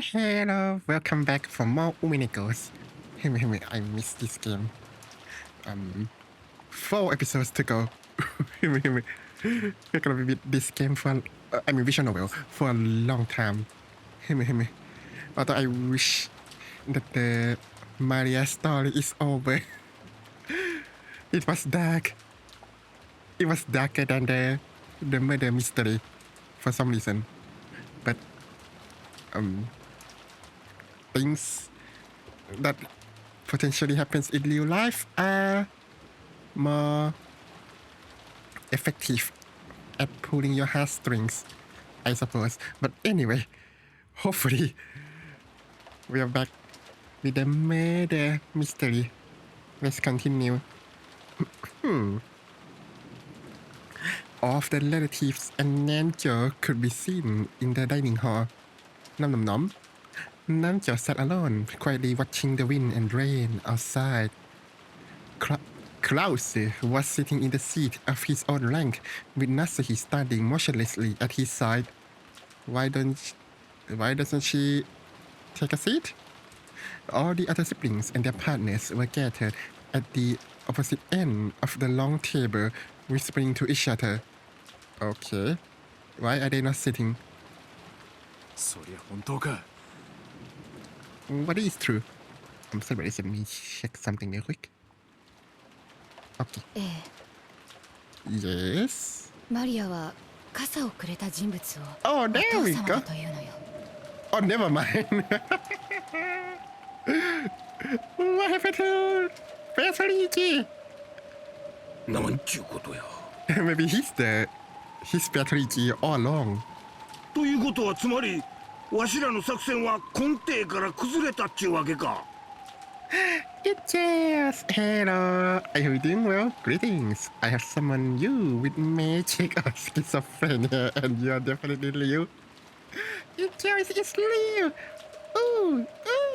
Hello, welcome back for more Uminekos. I missed this game. 4 episodes to go. We're gonna be with this game for, visual novel for a long time. Although I wish that the Maria story is over. It was dark. It was darker than the murder mystery for some reason. But things that potentially happens in real life are more effective at pulling your heartstrings, I suppose. But anyway, hopefully we are back with the murder mystery. Let's continue. All of the relatives and Nanjo could be seen in the dining hall. Nom nom nom. Nanjo sat alone, quietly watching the wind and rain outside. Klaus was sitting in the seat of his own rank, with Natsuki standing motionlessly at his side. Why doesn't she take a seat? All the other siblings and their partners were gathered at the opposite end of the long table, whispering to each other. Okay, why are they not sitting? What is true? I'm sorry, let me check something real quick. Okay. Yes. Oh, there we go. Oh, never mind. What happened to Pastorale? Maybe he's Pastorale all along. ということはつまりわしらの作戦は根底から崩れたっちゅうわけか。It's just hello. Are you doing well? Greetings. I have summoned you with magic or schizophrenia, and you are definitely Liu. It just is Liu. Ooh,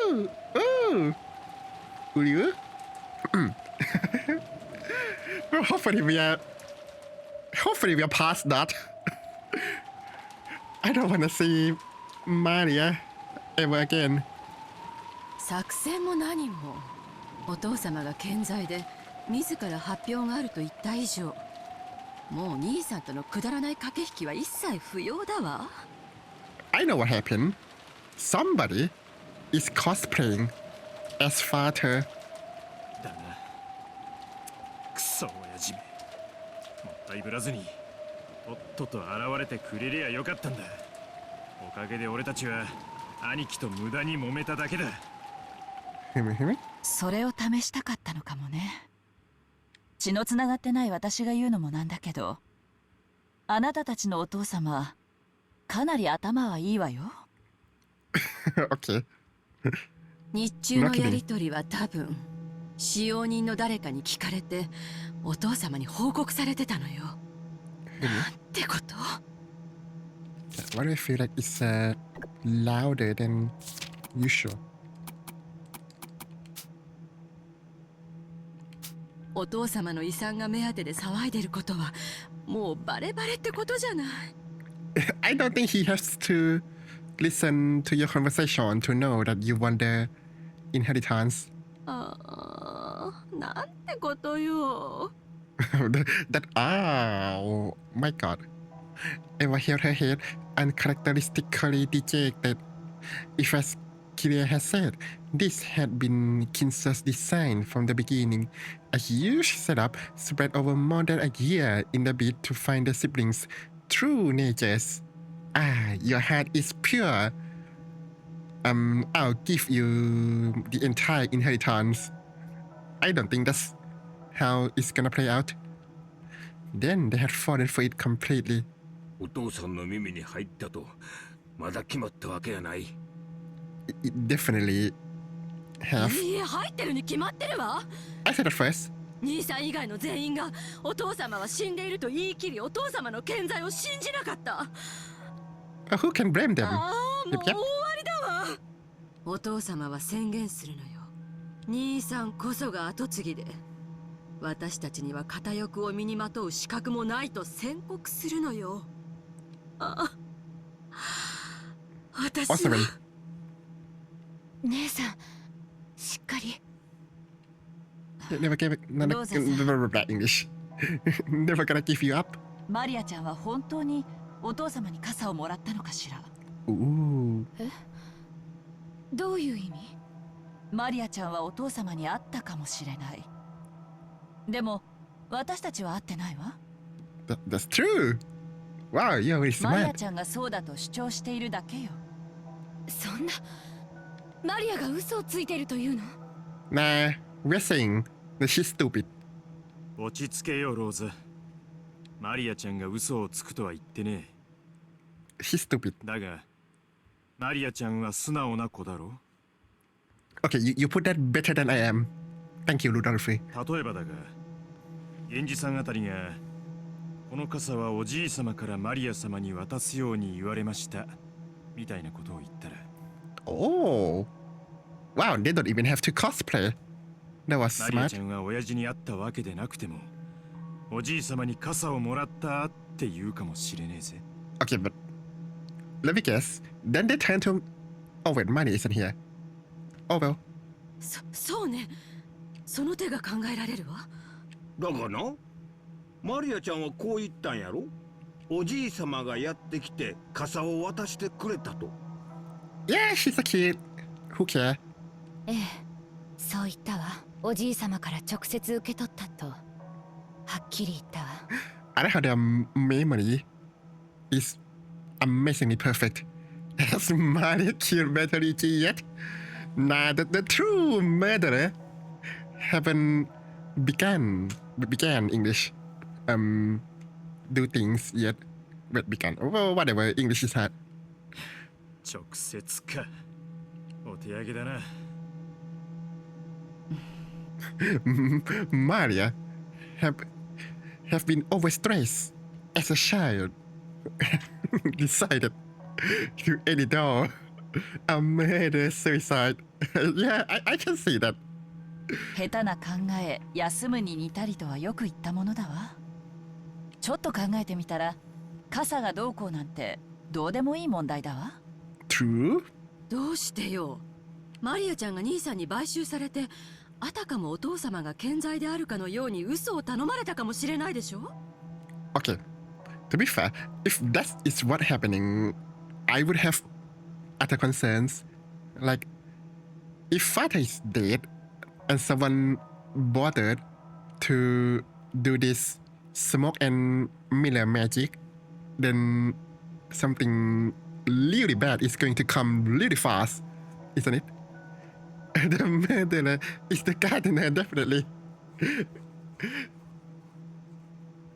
ooh, ooh. Liu? Well, hopefully we are past that. I don't want to see Maria ever again. 作戦も何もお父様が健在で自ら発表があると言った以上、もう兄さんとのくだらない駆け引きは一切不要だわ。I know what happened. Somebody is cosplaying as father. だな。クソ親父め。もったいぶらずにとっとと現れてくれりゃよかったんだ。おかげで俺たちは兄貴と無駄に揉めただけだ。それを試したかったのかもね。血のつながってない私が言うのもなんだけど、あなたたちのお父様かなり頭はいいわよ。Okay. 日中のやりとりは多分使用人の誰かに聞かれてお父様に報告されてたのよ。なんてこと。Why do I feel like it's louder than usual? お父様の遺産が目当てで騒いでることはもうバレバレってことじゃない。I don't think he has to listen to your conversation to know that you want the inheritance. ああ、なんてことよ。Oh my god. Eva held her head uncharacteristically dejected. If as Kiria has said, this had been Kinso's design from the beginning. A huge setup spread over more than a year in the bid to find the siblings' true natures. Your heart is pure. I'll give you the entire inheritance. I don't think that's how it's gonna play out. Then they had fallen for it completely. お父さんの耳に入ったとまだ決まったわけやない。It definitely have. いいえ、入ってるに決まってるわ。I said it first. 兄さん以外の全員がお父様は死んでいると言い切りお父様の健在を信じなかった。Who can blame them? ああ、もう Yep, 終 yep. わりだわ。お父様は宣言するのよ。兄さんこそが跡継ぎで私たちには片翼を身にまとう資格もないと宣告するのよ。あ、私は姉さん、しっかり。 Never gave it. English. Never gonna give you up. マリアちゃんは本当にお父様に傘をもらったのかしら。 Ooh. どういう意味？マリアちゃんはお父様に会ったかもしれない。でも私たちは会ってないわ。That's true. Wow, you're really マリア smart. ちゃんがそうだと主張しているだけよ。そんな、マリアが嘘をついているというの？ Nah, we're saying that she's stupid. 落ち着けよローズ。マリアちゃんが嘘をつくとは言ってね She's stupid. え。だがマリアちゃんは素直な子だろ。 Okay, you put that better than I am. Thank you, Rudolph. 例えばだが源氏さんあたりがこの傘はおじい様からマリア様に渡すように言われましたみたいなことを言ったら、 Oh. Wow, they don't even have to cosplay. That was マリア smart. ちゃんは親父に会ったわけでなくてもおじい様に傘をもらったって言うかもしれねえぜ。 Okay, but let me guess. Then they turn to. Oh wait, money isn't here. Oh well. そうね。その手が考えられるわ。だがな、マリアちゃんはこう言ったんやろ。おじい様がやってきて傘を渡してくれたと。 Yeah, she's a kid. Who care? ええ、そう言ったわ。おじい様から直接受け取ったと、はっきり言ったわ。I like how their memory is amazingly perfect. Has money killed Battery G yet? Nah, the true murderer haven't began English. Do things yet. But began. Oh, whatever. English is hard. 直接か。お手上げだな。Maria have been overstressed as a child. Decided to endure a murder suicide. Yeah, I can see that. 下手な考え、休むに似たりとはよく言ったものだわ。ちょっと考えてみたら、傘がどうこうなんてどうでもいい問題だわ。 True? どうしてよ。マリアちゃんが兄さんに買収されて、あたかもお父様が健在であるかのように嘘を頼まれたかもしれないでしょ。 Okay. To be fair, if that is what happening, I would have other concerns. Like, if father is dead and someone bothered to do this smoke and mirror magic, then something really bad is going to come really fast, isn't it? The murderer is the gardener, definitely.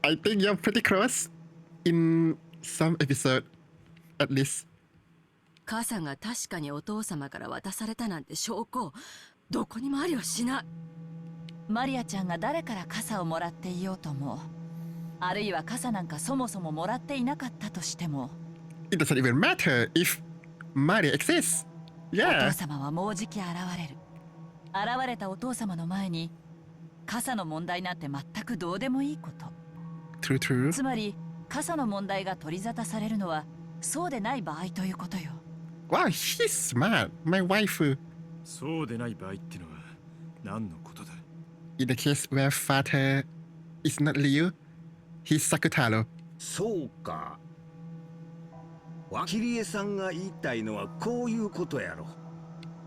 I think you're pretty close in some episode, at least. 傘が確かにお父様から渡されたなんて証拠、どこにもありはしない。マリアちゃんが誰から傘をもらっていようとも、あるいは傘なんかそもそももらっていなかったとしても、 It doesn't even matter if Maria exists. お Yeah. 父様はもうじき現れる。現れたお父様の前に傘の問題なんて全くどうでもいいこと。 True, true. つまり傘の問題が取り沙汰されるのはそうでない場合ということよ。 Wow, she's smart. My wife. そうでない場合ってのは何のことだ。 In the case where father is not Liu, he's Sakutaro. そうか。キリエさんが言いたいのはこういうことやろ。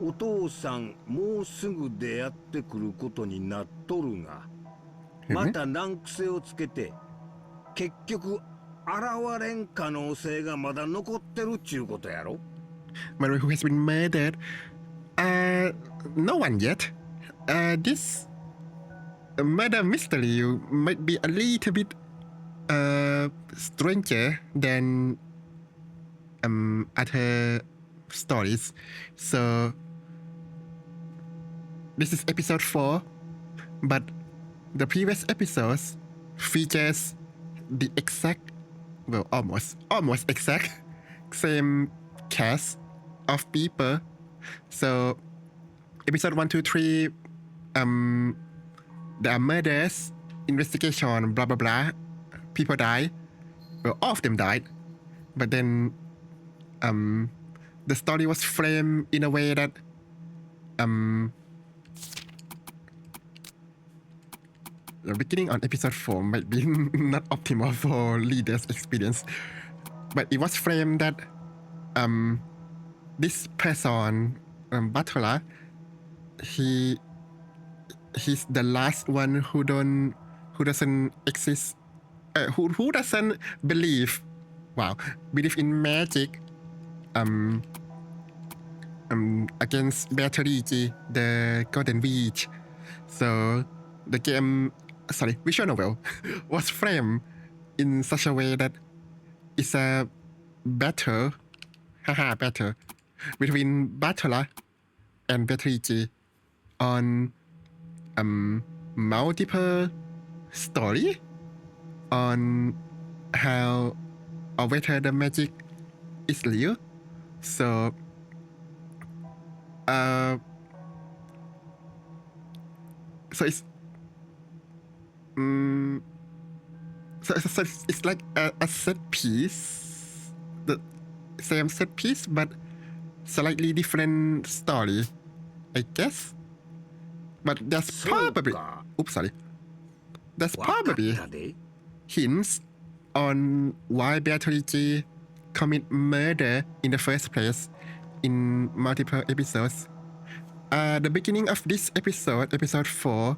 お父さんもうすぐでやってくることになっとるが、また難癖をつけて結局現れん可能性がまだ残ってるっちゅうことやろ。 Maria who has been murdered. No one yet. This murder mystery might be a little bit stranger than other stories. So this is episode 4, but the previous episodes features the exact, well, almost exact same cast of people. So episode 1, 2, 3, there are murders, investigation, blah blah blah. People die. Well, all of them died, but then the story was framed in a way that the beginning on episode 4 might be not optimal for leader's experience, but it was framed that this person, Butler, he's the last one who doesn't exist, who doesn't believe in magic against Beatrice, the Golden Witch. So the visual novel was framed in such a way that it's a battle between Butler and Beatrice on multiple story on how or whether the magic is real. So so it's so it's like a set piece, the same set piece but slightly different story, I guess. But there's probably hints on why Beatrice commit murder in the first place in multiple episodes. The beginning of this episode 4,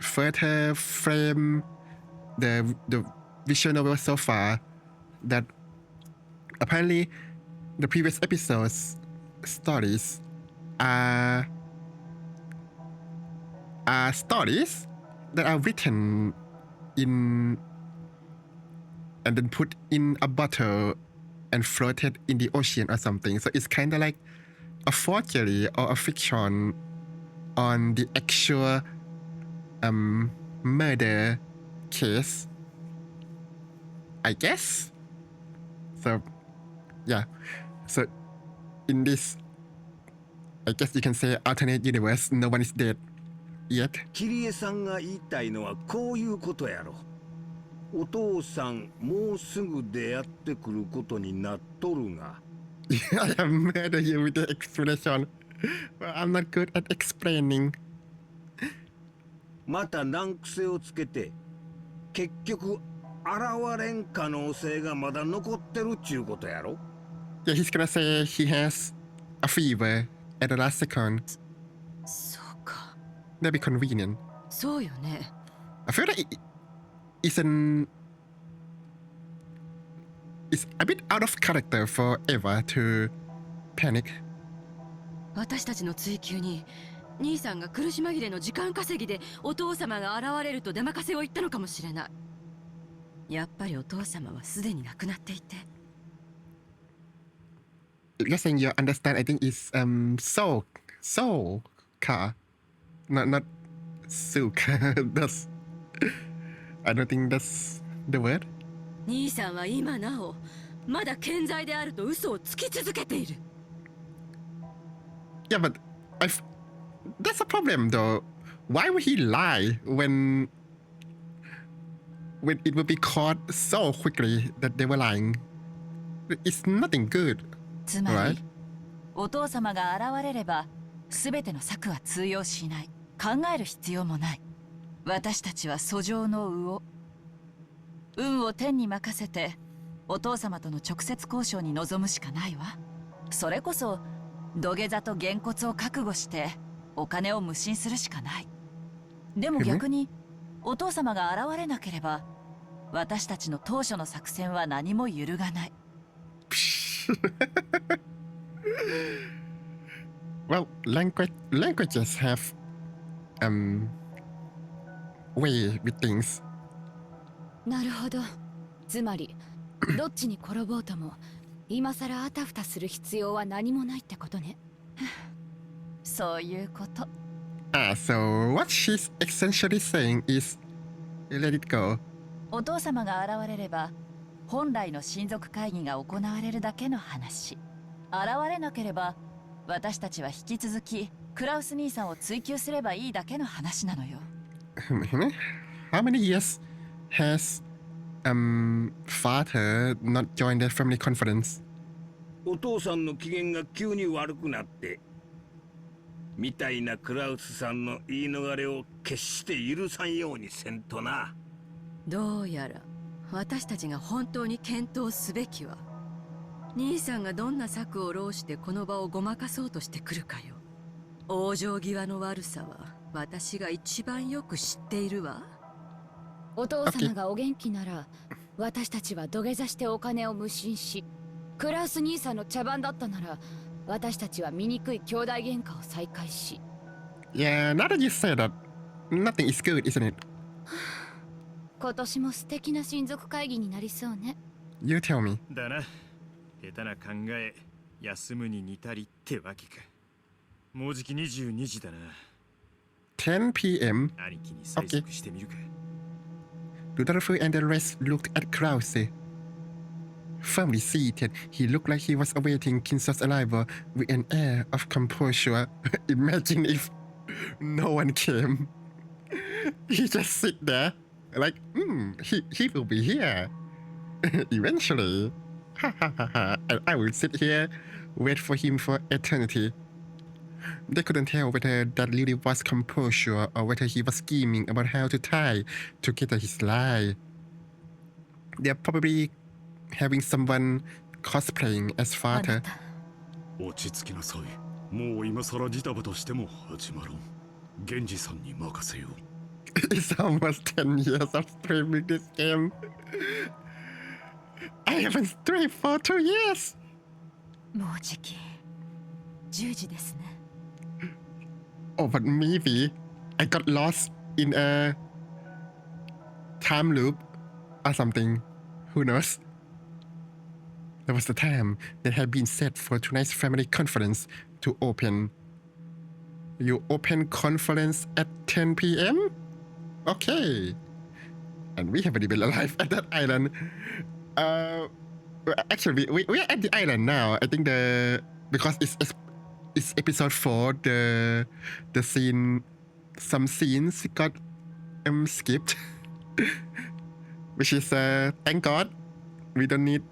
further frame the visual novel so far that apparently the previous episodes stories are stories that are written in and then put in a bottle and floated in the ocean or something. So it's kind of like a forgery or a fiction on the actual murder case, I guess. So yeah, so in this, I guess you can say alternate universe, no one is dead yet. キリエさんが言いたいのはこういうことやろ。お父さんもうすぐ出会ってくることになっとるが。I have murdered you with the explanation. Well, I'm not good at explaining. また難癖をつけて結局現れん可能性がまだ残ってるっちゅうことやろ。Yeah, he's gonna say he has a fever at the last second. そうか。 That'd be convenient. そうよね。 I feel like it's a bit out of character for Eva to panic. 私たちの追求に兄さんが苦し紛れの時間稼ぎでお父様が現れると出任せを言ったのかもしれない。やっぱりお父様はすでに亡くなっていて。You're saying you understand? I think it's soul car, not silk. That's I don't think that's the word. 兄さんは今なおまだ健在であると嘘をつき続けている。Yeah, but that's a problem though. Why would he lie when it would be caught so quickly that they were lying? It's nothing good. つまり、 Right? お父様が現れれば全ての策は通用しない。考える必要もない。私たちは訴状の魚。運を天に任せてお父様との直接交渉に臨むしかないわ。それこそ土下座とげんこつを覚悟してお金を無心するしかない。でも逆にお父様が現れなければ私たちの当初の作戦は何も揺るがない。Well, languages have way with things. なるほど。つまりどっちに転ぼうとも今さらあたふたする必要は何もないってことね。そういうこと。So what she's essentially saying is let it go. お父様が現れれば本来の親族会議が行われるだけの話。現れなければ私たちは引き続きクラウス兄さんを追求すればいいだけの話なのよ。How many years has father not joined the family conference? お父さんの機嫌が急に悪くなってみたいなクラウスさんの言い逃れを決して許さんようにせんとな。どうやら私たちが本当に検討すべきは、兄さんがどんな策を弄してこの場をごまかそうとしてくるかよ。往生際の悪さは私が一番よく知っているわ。お父様がお元気なら、私たちは土下座してお金を無心し、クラウス兄さんの茶番だったなら、私たちは醜い兄弟喧嘩を再開し。Yeah, now that you say that, nothing is good, isn't it? 今年も素敵な親族会議になりそうね。You tell me. だな。下手な考え、休むに似たりってわけか。もうじき22時だな。10 p.m. 兄貴に催促してみるか。Rudolph and the rest looked at Krause. Firmly seated, he looked like he was awaiting Kinso's arrival with an air of composure. Imagine if no one came. He just sit there, like, he will be here. Eventually. And I will sit here, wait for him for eternity. They couldn't tell whether that really was composure or whether he was scheming about how to tie together his lie. They're probably having someone cosplaying as father. 落ち着きなさい。もう今更ジタバタしても始まらん。源氏さんに任せよう。It's almost 10 years of streaming this game. I haven't streamed for 2 years. もうじき10時ですね。Oh, but maybe I got lost in a time loop or something. Who knows? There was the time that had been set for tonight's family conference to open. You open conference at 10 p.m.? Okay. And we haven't been alive at that island. Actually, we are at the island now. I think because it's episode 4, the scene, some scenes got skipped. Which is thank God we don't need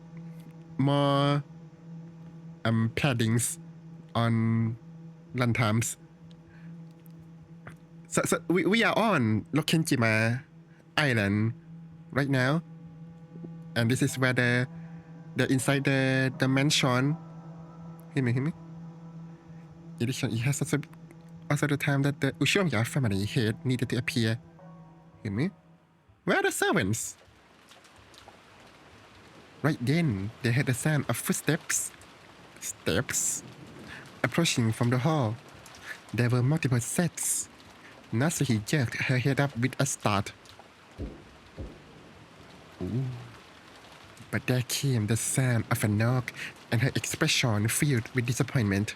more paddings on run times. So we are on Lokenjima Island right now, and this is where the inside the mansion. Hear me. In addition, it has also the time that the Ushinomiya family head needed to appear. Hear me? Where are the servants? Right then, they heard the sound of footsteps. Steps approaching from the hall. There were multiple sets. Nasuhi jerked her head up with a start. Ooh. But there came the sound of a knock, and her expression filled with disappointment.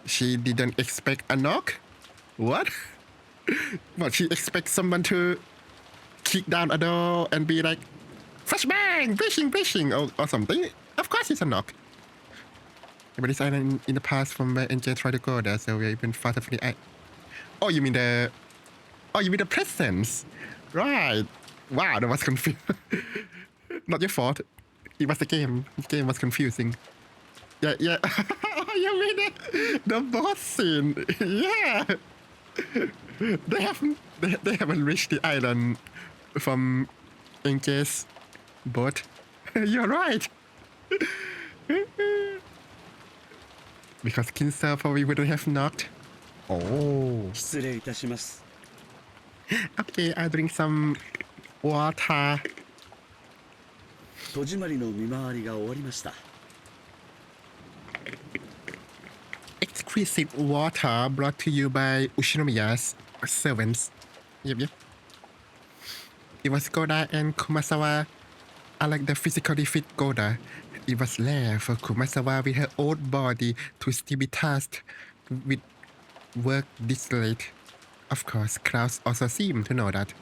She didn't expect a knock? What? What, she expects someone to kick down a door and be like, flashbang, bashing, or something? Of course it's a knock. But this island in the past from where NJ tried to go there, so we're even farther from the island. Oh, you mean the presents? Right. Wow, that was confusing. Not your fault. It was the game. The game was confusing. Yeah. You mean the boss scene? Yeah. They haven't reached the island from NJ's boat. You're right. Because Kinsa probably wouldn't have knocked. Oh. 失礼いたします。 Okay, I'll drink some water. 戸締まりの見回りが終わりました。 Exquisite water brought to you by Ushinomiya's servants. Yep. It was Goda and Kumasawa. Unlike the physically fit Goda, it was rare for Kumasawa with her old body to still be tasked with work this late. Of course, Klaus also seemed to know that.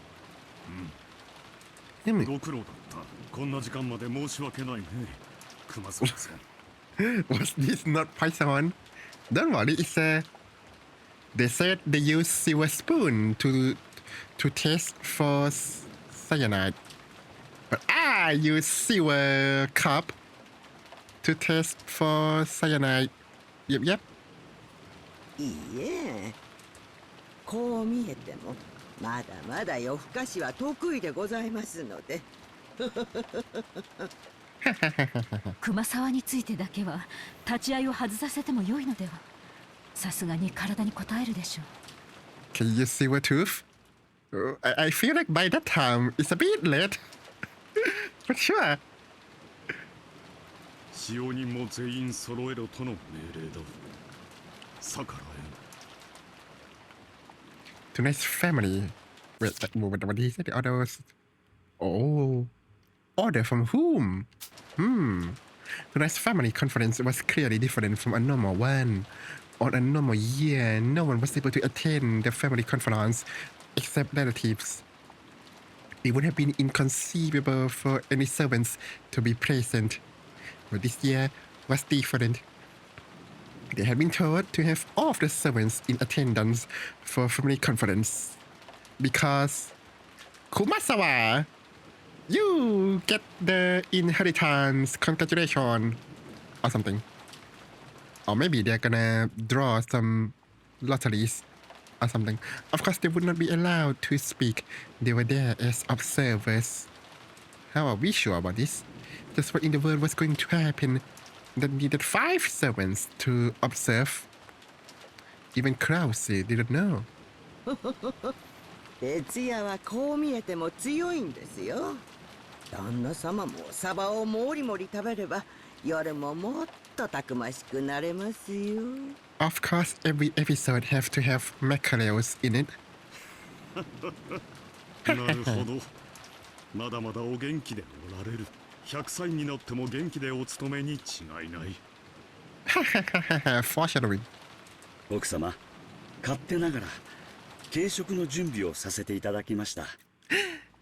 ご苦労だった。こんな時間まで申し訳ないね。熊沢さん。Was this not Python? Don't worry, it's they said they used silver spoon to test for cyanide. But I use silver cup to test for cyanide. Yep. いいえ、こう見えてもまだまだ夜更かしは得意でございますので。熊沢についてだけは立ち会いを外させても良いのでは。さすがに体に応えるでしょう。 Can you see a tooth? I feel like by that time it's a bit late. But sure. 使用人も全員揃えろとの命令だ。さからへん。 Tonight's family. Wait, what did he say? The orders. Oh. Order from whom? Tonight's family conference was clearly different from a normal one. On a normal year, no one was able to attend the family conference except relatives. It would have been inconceivable for any servants to be present. But this year was different. They had been told to have all of the servants in attendance for family conference because Kumasawa, you get the inheritance, congratulations, or something. Or maybe they're gonna draw some lotteries or something. Of course, they would not be allowed to speak. They were there as observers. How are we sure about this? Just what in the world was going to happen that needed 5 servants to observe. Even Krause didn't know. 徹夜はこう見えても強いんですよ。旦那様もサバをもりもり食べれば夜ももっとたくましくなれますよ。 Of course, every episode have to have mackerels in it. なるほど。まだまだお元気でおられる。100歳になっても元気でお勤めに違いない。Foreshadowing. 奥様、勝手ながら軽食の準備をさせていただきました。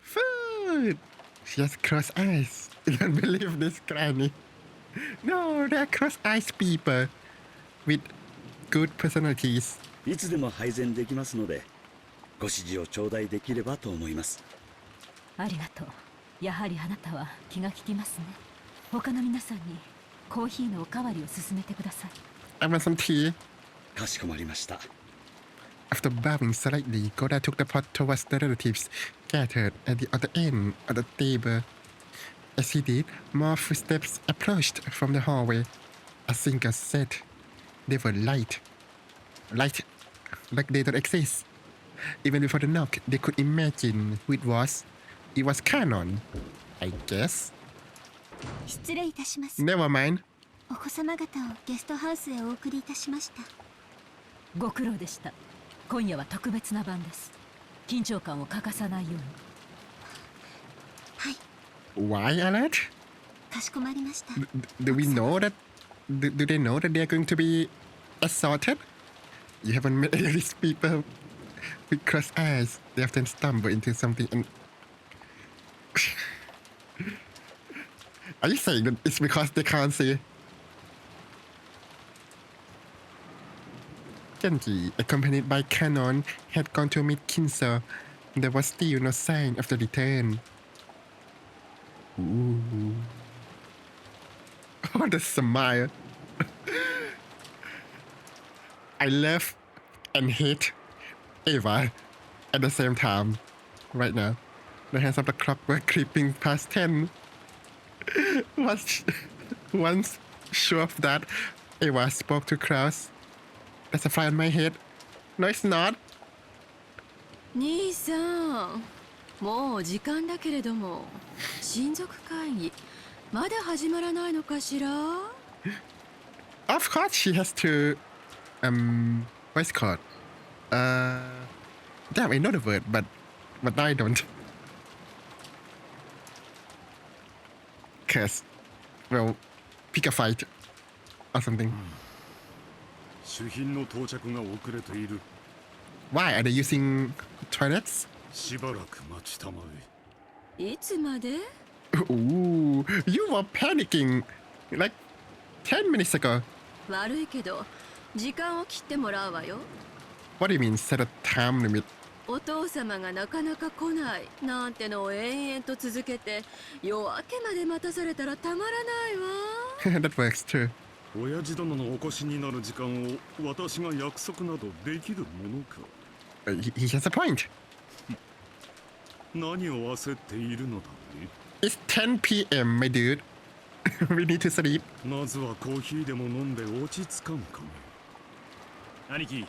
Food! She has crossed eyes. I can't believe this granny. No, they're crossed eyes people with good personalities. いつでも配膳できますので、ご指示を頂戴できればと思います。ありがとう。やはりあなたは気が利きますね。他の皆さんにコーヒーのおかわりを勧めてください。I want some tea. かしこまりました。After bowing slightly, Goda took the pot towards the relatives gathered at the other end of the table. As he did, more footsteps approached from the hallway. A singer said they were light. Light, like they don't exist. Even before the knock, they could imagine who it was. It was Canon, I guess. 失礼いたします。 Never mind. お子様方をゲストハウスへお送りいたしました。ご苦労でした。今夜は特別な番です。緊張感を欠かさないように。はい。 Why, alert? かしこまりました。Do we know that? Do they know that they're going to be assaulted? You haven't met any of these people with crossed eyes. They often stumble into something and. Are you saying that it's because they can't see? Genji, accompanied by Canon, had gone to meet Kinso. There was still no sign of the return. Ooh. Oh, the smile. I love and hate Eva at the same time right now. The hands of the clock were creeping past 10. Once sure of that, Eva spoke to Kraus. There's a fly on my head. No, it's not. 兄さん、もう時間だけれども、親族会議まだ始まらないのかしら？ Of course, she has to. What's it called? Damn, I know the word, but I don't. Cause, well, pick a fight or something. 主品の到着が遅れている。 Why are they using toilets? しばらく待ちたまえ。いつまで？ Ooh, you were panicking like 10 minutes ago. 悪いけど、時間を切ってもらうわよ。 What do you mean set a time limit? お父様がなかなか来ないなんてのを延々と続けて夜明けまで待たされたらたまらないわ。 That works too. 親父殿のお越しになる時間を私が約束などできるものか。He has a point. 何を焦っているのだね。It's 10 p.m. my dude. We need to sleep. まずはコーヒーでも飲んで落ち着かんかね。兄貴、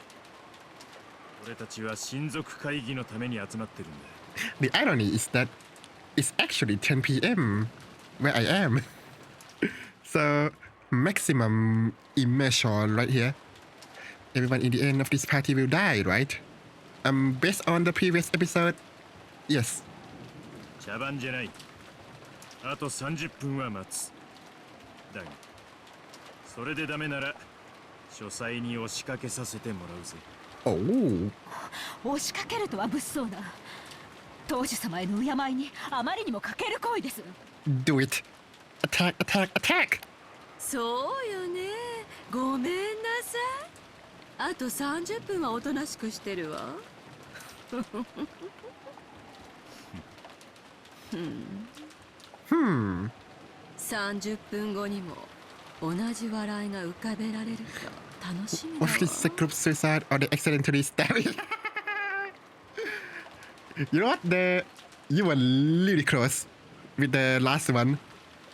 俺たちは親族会議のために集まってるんだ。The irony is that it's actually 10 p.m. where I am. So maximum immersion right here. Everyone in the end of this party will die, right? Based on the previous episode, yes. 茶番じゃない。あと30分は待つ。だが、それでダメなら書斎に押しかけさせてもらうぜ。Oh. 押しかけるとは物騒な。当主様への敬いにあまりにも欠ける行為です。Do it. Attack, attack, attack. そうよね。ごめんなさい。あと30分はおとなしくしてるわ。30分後にも同じ笑いが浮かべられるか楽しみだわ。What is the group suicide or the accidentally stabbing? You know what? You were really close with the last one,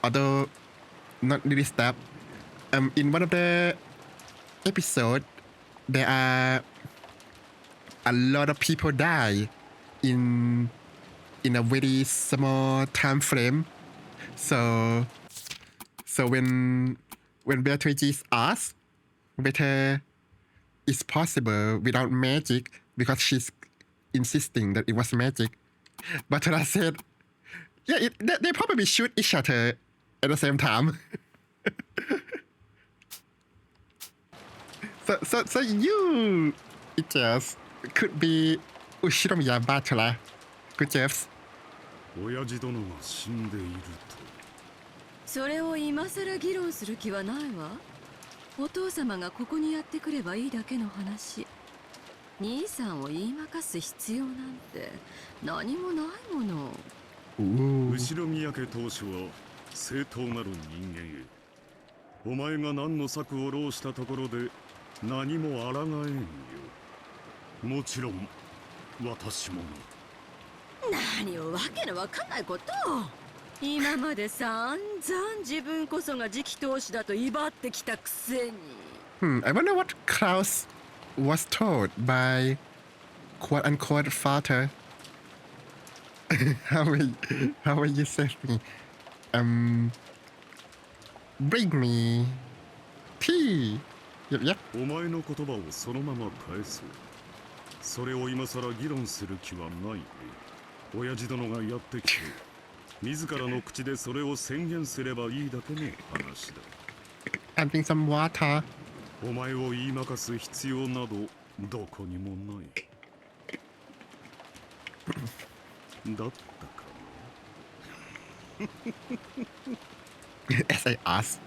although not really stabbed. In one of the episodes, there are a lot of people die in a very small time frame. So when Beatrice asks whether it's possible without magic, because she's insisting that it was magic, but I said, yeah, they probably shoot each other at the same time. so you, it just could be Ushinomiya Batara. Good Jeffs. 親父殿が死んでいると。それを今さら議論する気はないわ。お父様がここにやってくればいいだけの話。兄さんを言いまかす必要なんて何もないもの。後ろ宮家当主は正当なる人間へ。お前が何の策を浪したところで何も抗えんよ。もちろん私もな。何をわけのわかんないことを。今まで散々自分こそが次期当主だと威張ってきたくせに。I wonder what Klaus was told by quote-unquote father. how will you save me? Bring me tea. Yep. お前の言葉をそのまま返そう。それを今さら議論する気はないね。親父殿がやってきて自らの口でそれを宣言すればいいだけの話だ。And drink some water. お前を言いまかす必要などどこにもない。だったかな。As I ask.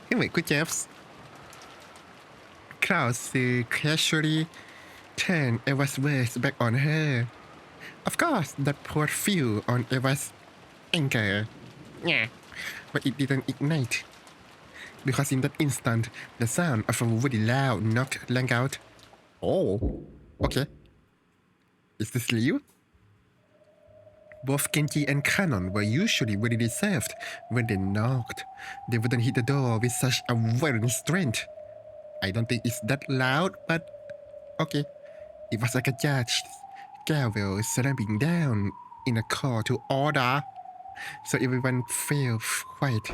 Anyway, good Jeffs. Klaus casually turned Eva's words back on her. Of course, that poured fuel on Eva's anger. Yeah, but it didn't ignite. Because in that instant, the sound of a very loud knock rang out. Oh, okay. Is this Liu? Both Genji and Canon were usually very reserved when they knocked. They wouldn't hit the door with such a violent strength. I don't think it's that loud, but okay. It was like a judge gavel slamming down in a call to order. So everyone fell quiet.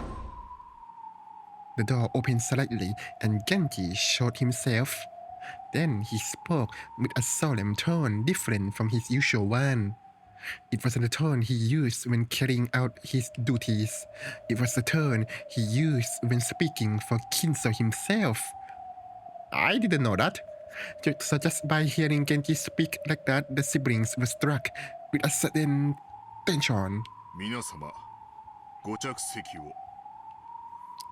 The door opened slightly and Genji showed himself. Then he spoke with a solemn tone different from his usual one. It wasn't the tone he used when carrying out his duties. It was the tone he used when speaking for Kinso himself. I didn't know that. So just by hearing Genji speak like that, the siblings were struck with a sudden tension. 皆様、ご着席を。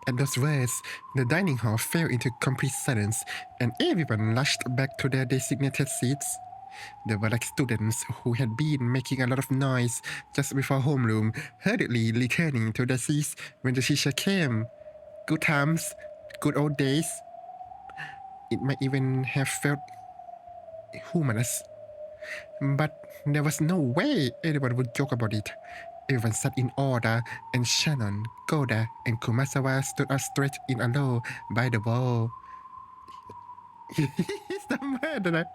At those words, the dining hall fell into complete silence, and everyone rushed back to their designated seats. They were like students who had been making a lot of noise just before homeroom, hurriedly returning to their seats when the teacher came. Good times, good old days, it might even have felt humorous. But there was no way anyone would joke about it. Everyone sat in order, and Shannon, Goda, and Kumasawa stood up straight in a row by the wall. He's the murderer.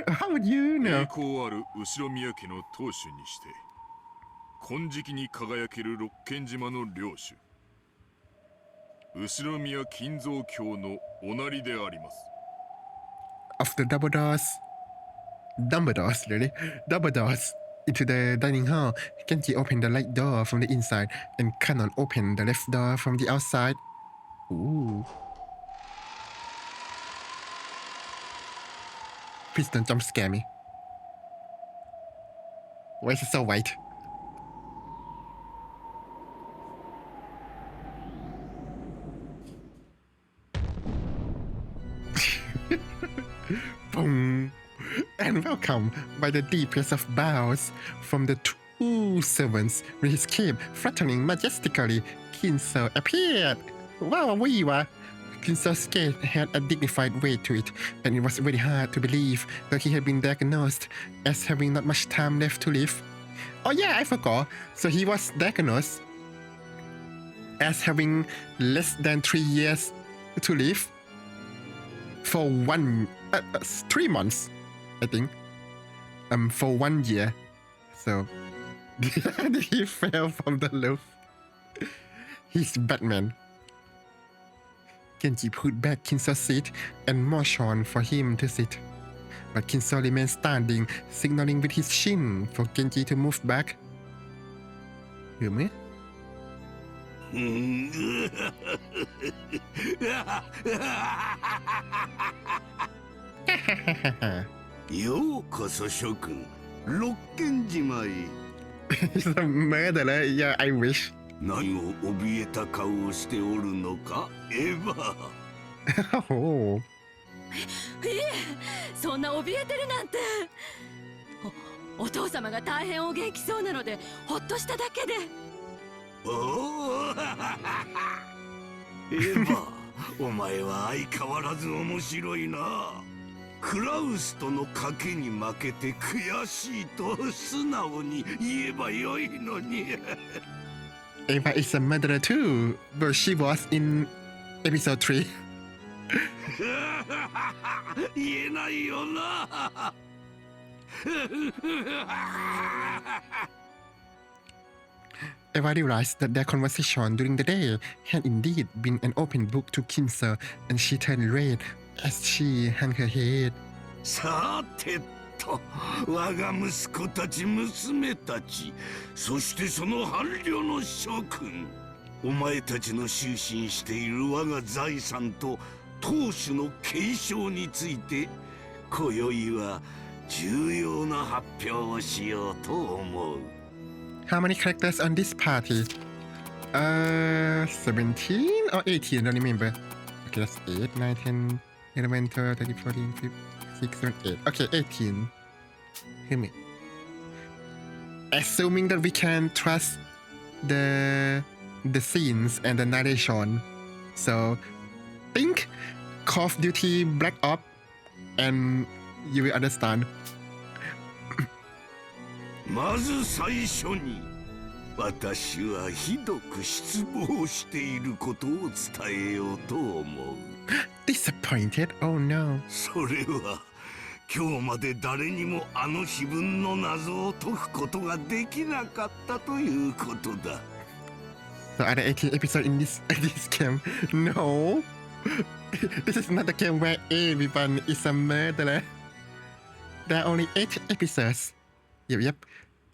How would you 栄 know? 光ある後ろ宮家の当主にして金色に輝ける六軒島の領主後ろ宮金蔵卿のおなりであります。 Of the double doors, into the dining hall, Genji opened the right door from the inside, and Cannon opened the left door from the outside. Ooh. Please don't jump scare me. Why is it so white? Boom. And welcome by the deepest of bows from the two servants with his cape fluttering majestically. Kinso appeared. Wow, Kinso's gait had a dignified weight to it, and it was very hard to believe that he had been diagnosed as having not much time left to live. Oh yeah, I forgot. So he was diagnosed as having less than 3 years to live for 3 months, I think. For 1 year. So he fell from the roof. He's Batman. Genji put back Kinso's seat and motioned for him to sit. But Kinso remained standing, signaling with his shin for Genji to move back. You me? ようこそ諸君、六軒島へ。He's a murderer. Yeah, I wish. 何を怯えた顔をしておるのか、エヴァ。Oh. いえ、そんな怯えてるなんて。お父様が大変お元気そうなのでほっとしただけで。おおエヴァ、お前は相変わらず面白いな。クラウスとの賭けに負けて悔しいと素直に言えばよいのに。Eva is a murderer too, but she was in episode 3. 言えないよな。Eva realized that their conversation during the day had indeed been an open book to Kinso, and she turned red as she hung her head. さてと、我が息子たち娘たち、そしてその伴侶の諸君、お前たちの就寝している我が財産と当主の継承について、今宵は重要な発表をしようと思う。How many characters on this party? 17 or 18? I don't remember. Okay, that's 8, 9, 10, 11, 12, 13, 14, 15, 16, 17, 8. Okay, 18. Hear me. Assuming that we can trust the scenes and the narration. So, think Call of Duty Black Ops and you will understand. まず最初に、私はひどく失望していることを伝えようと思う。Disappointed? Oh no. それは今日まで誰にもあの碑文の謎を解くことができなかったということだ。So are there 18 episodes in this game? No. This is not a game where everyone is a murderer. There are only 8 episodes. Yep.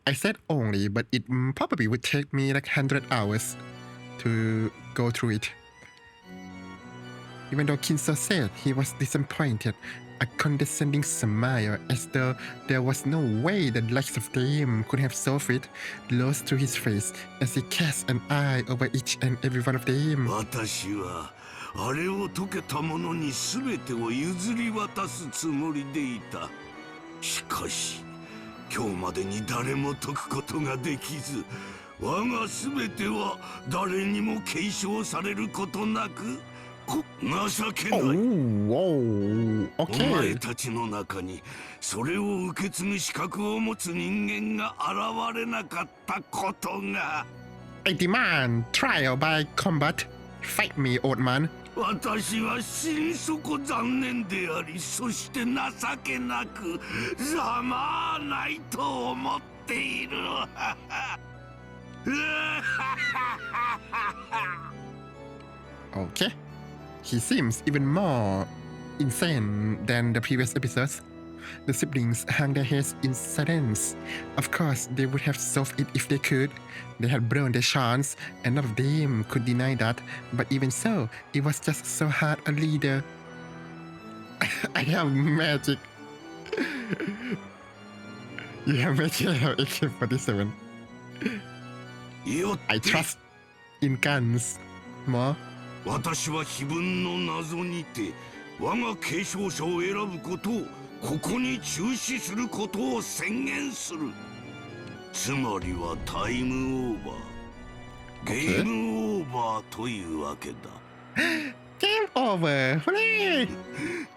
I said only, but it probably would take me like 100 hours to go through it. Even though Kinso said he was disappointed, a condescending smile as though there was no way the likes of them could have solved it rose to his face as he cast an eye over each and every one of them. 私はあれを解けた者に全てを譲り渡すつもりでいた。しかし今日までに誰も解くことができず、我が全ては誰にも継承されることなく情けない。お前たちの中にそれを受け継ぐ資格を持つ人間が現れなかったことが。I demand trial by combat. Fight me, old man. 私は心底残念であり、そして情けなくざまあないと思っている。Okay. He seems even more insane than the previous episodes. The siblings hung their heads in silence. Of course, they would have solved it if they could. They had blown their chance, and none of them could deny that. But even so, it was just so hard a leader. I have magic. You have magic, I have AK-47. I trust in guns more. 私は非分の謎にて我が継承者を選ぶことをここに中止することを宣言する。つまりはタイムオーバー、ゲームオーバーというわけだ。Game over! Hooray!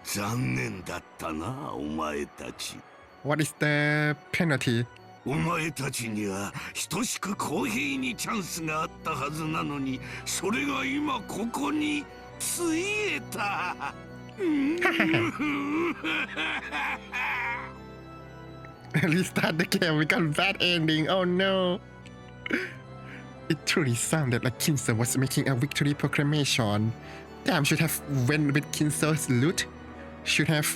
残念だったな、お前たち。What is the penalty? お前たちには等しく公平にチャンスがあったはずなのに、それが今ここについえた。Restart the game because bad ending. Oh no! It truly sounded like Kinso was making a victory proclamation. Damn, should have went with Kinso's loot. Should have,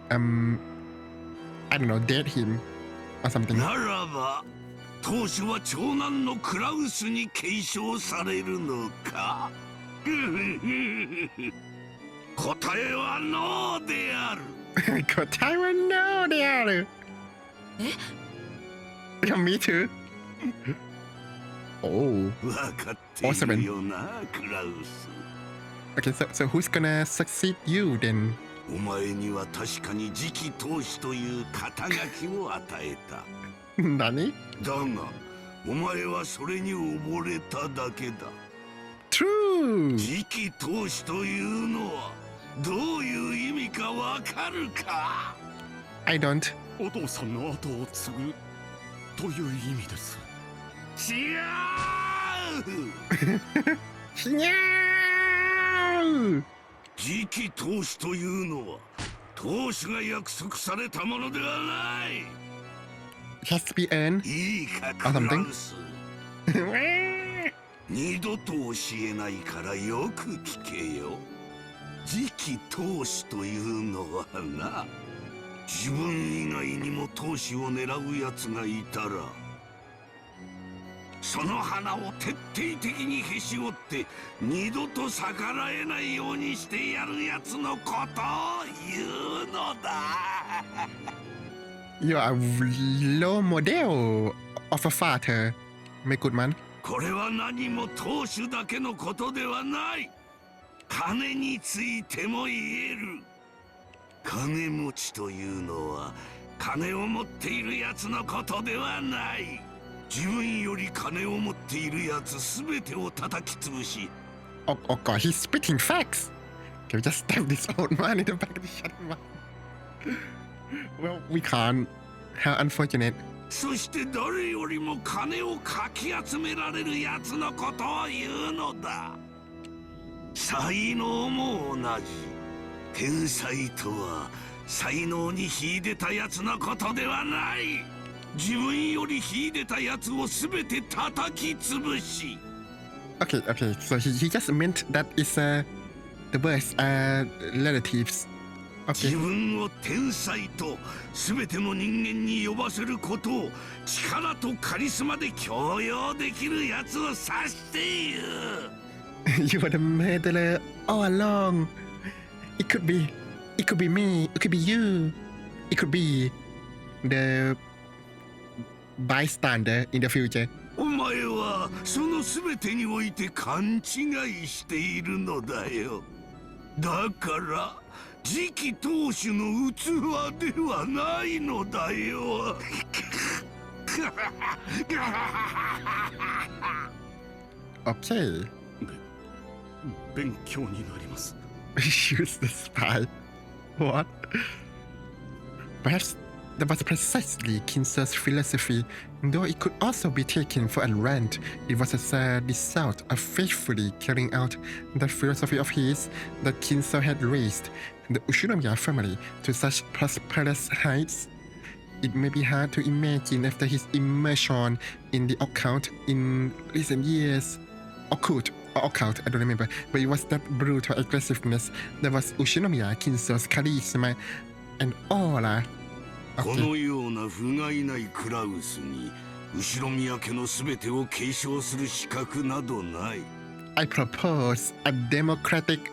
I don't know, dead him or something. ならば、当主は長男のクラウスに継承されるのか。答えはノーである。答えはノーである。Yeah, me too. Oh. 分かっているよな、クラウス。Okay, so who's gonna succeed you then? お前には確かに次期当主という肩書きを与えた。何？だが、お前はそれに溺れただけだ。True! 次期当主というのはどういう意味かわかるか？ I don't. お父さんの後を継ぐという意味です。違う。にゃー！次期当主というのは当主が約束されたものではない。It has to be earned いいか、ク or ラ something. ウス。二度と教えないからよく聞けよ。次期当主というのはな、自分以外にも当主を狙うやつがいたら、その花を徹底的にへし折って二度と逆らえないようにしてやるやつのことを言うのだ。You are a low model of a father, my good man. これは何も当主だけのことではない。金についても言える。金持ちというのは金を持っているやつのことではない。自分より金を持っているやつすべてを叩き潰し。Oh god, he's spitting facts. Can we just stab this old man in the back of the shut him up? Well, we can't. How unfortunate. そして誰よりも金をかき集められるやつのことを言うのだ。才能も同じ。天才とは才能に秀でたやつのことではない。自分より秀でたやつをすべて叩き潰し。Okay, so he just meant that it's the worst relatives. Okay. 自分を天才とすべての人間に呼ばせることを力とカリスマで強要できるやつを指している。You were the murderer all along. It could be me. It could be you. It could be the bystander in the future. お前はそのすべてにおいて勘違いしているのだよ。だから次期当主の器ではないのだよ。Okay. 勉強になります。Use the spy. What? Perhaps that was precisely Kinser's philosophy, though it could also be taken for a rant. It was as a result of faithfully carrying out the philosophy of his that Kinser had raised the Ushinomiya family to such prosperous heights. It may be hard to imagine after his immersion in the occult in recent years. Occult, I don't remember, but it was that brutal aggressiveness that was Ushinomiya Kinser's charisma and aura. このような不甲斐ないクラウスに後宮家のすべてを継承する資格などない。I propose a democratic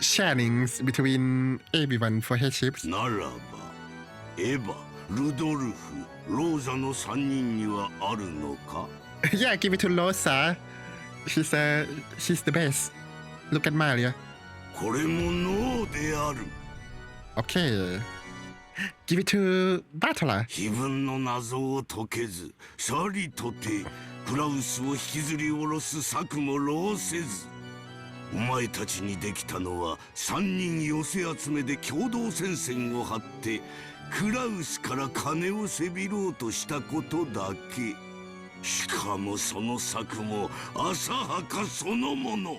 sharings between everyone for headships. ならばエヴァ、ルドルフ、ローザの3人にはあるのか？ Yeah, give it to Rosa. She's the best. Look at Maria. これもノーである。 Okay. Give it to Battler. 非分の謎を解けず、さりとてクラウスを引きずり下ろす策も浪せず。お前たちにできたのは3人寄せ集めで共同戦線を張ってクラウスから金をせびろうとしたことだけ。しかもその策も浅はかそのもの。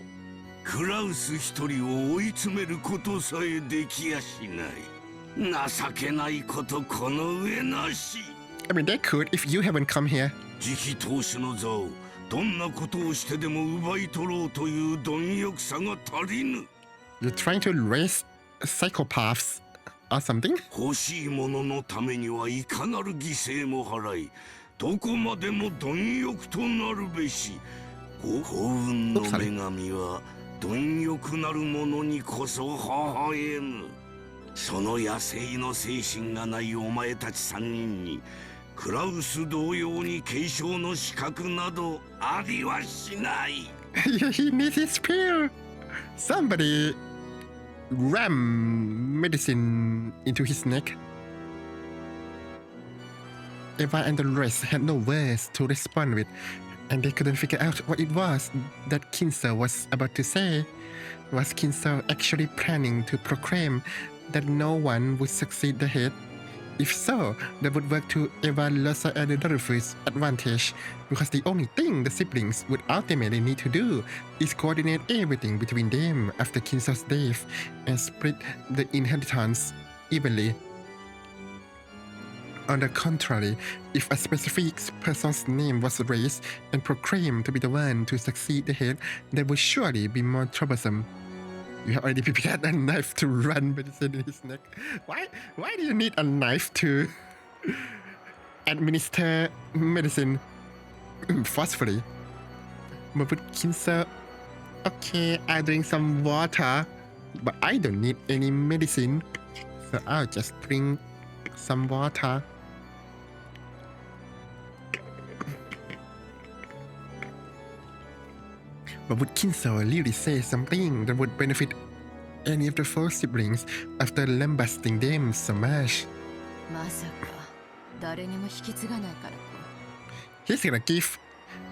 クラウス一人を追い詰めることさえできやしない。情けないことこの上なし。I mean, they could if you haven't come here. 次期当主の座をどんなことをしてでも奪い取ろうという貪欲さが足りぬ。You're trying to raise psychopaths or something? 欲しいもののためにはいかなる犠牲も払い、どこまでも貪欲となるべし。幸運の女神は貪欲なる者にこそ微笑む。その野生の精神がないお前たち3人にクラウス同様に継承の資格などありはしない。He needs his spear. Somebody ram medicine into his neck. Eva and the rest had no words to respond with, and they couldn't figure out what it was that Kinser was about to say. Was Kinser actually planning to proclaim that no one would succeed the head? If so, that would work to Eva, Losa, and Dorothy's advantage, because the only thing the siblings would ultimately need to do is coordinate everything between them after Kinser's death and split the inheritance evenly. On the contrary, if a specific person's name was raised and proclaimed to be the one to succeed the head, that would surely be more troublesome. You have already prepared a knife to run medicine in his neck. Why do you need a knife to administer medicine forcefully? But with Kinser, okay, I drink some water, but I don't need any medicine, so I'll just drink some water. But would Kinser really say something that would benefit any of the four siblings after lambasting them so much? まさか誰にも引き継がないからか。He's gonna give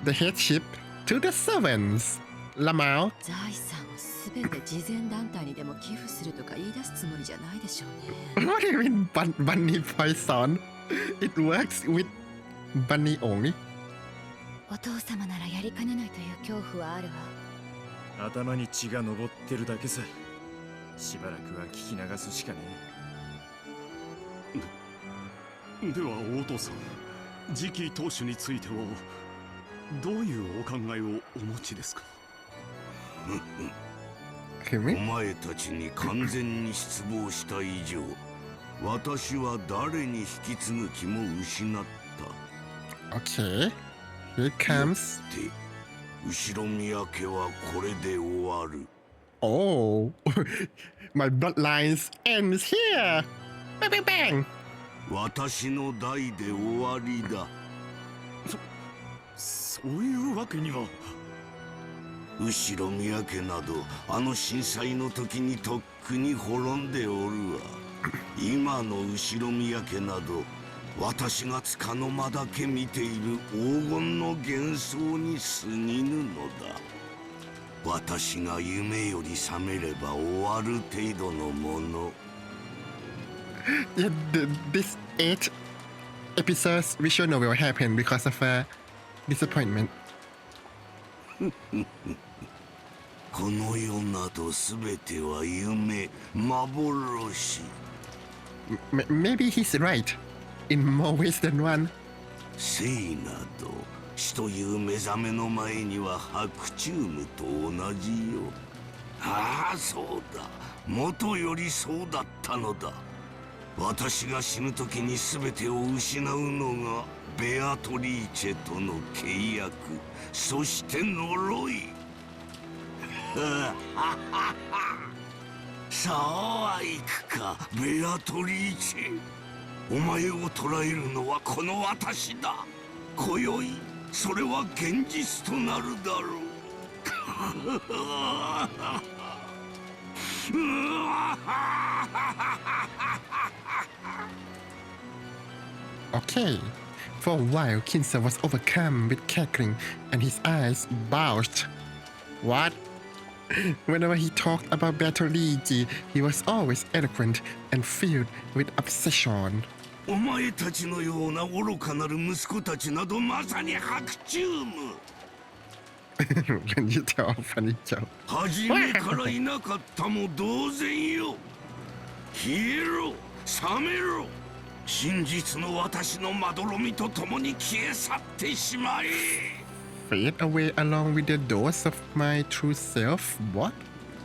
the headship to the servants. Lamau. 財産をすべて慈善団体にでも寄付するとか言い出すつもりじゃないでしょうね。What do you mean bunny poison? It works with bunny only. お父様ならやりかねないという恐怖はあるわ。頭に血が上ってるだけさ。しばらくは聞き流すしかねえ。ではお父さん、次期当主についてはどういうお考えをお持ちですか？お前たちに完全に失望した以上、私は誰に引き継ぐ気も失った。Okay, here it comes. 後宮家はこれで終わる。Oh, my bloodlines ends here. Bang bang bang. 私の代で終わりだ。そういうわけには。後宮家などあの震災の時にとっくに滅んでおるわ。空の後ろ見焼けなど私が束の間だけ見ている黄金の幻想に過ぎぬのだ。私が夢より覚めれば終わる程度のもの。Yeah, this 8 episodes visual novel happened because of a disappointment. この世などすべては夢、幻。Maybe he's right in more ways than one. 生など死という目覚めの前には白チュームと同じよ。ああ、そうだ。元よりそうだったのだ。私が死ぬ時に全てを失うのがベアトリーチェとの契約、そして呪い。さあ行くか、ベアトリーチェ。お前を捕らえるのはこの私だ。今宵それは現実となるだろう。Okay. For a while, Kinsa was overcome with cackling and his eyes bulged. What? Whenever he talked about Batoligi, he was always eloquent and filled with obsession. お前たちのような愚かなる息子たちなどまさに白チューム。Can you tell funny joke? 初めからいなかったも同然よ。消えろ、覚めろ。真実の私のまどろみと共に消え去ってしまえ。Fade away along with the dose of my true self? What?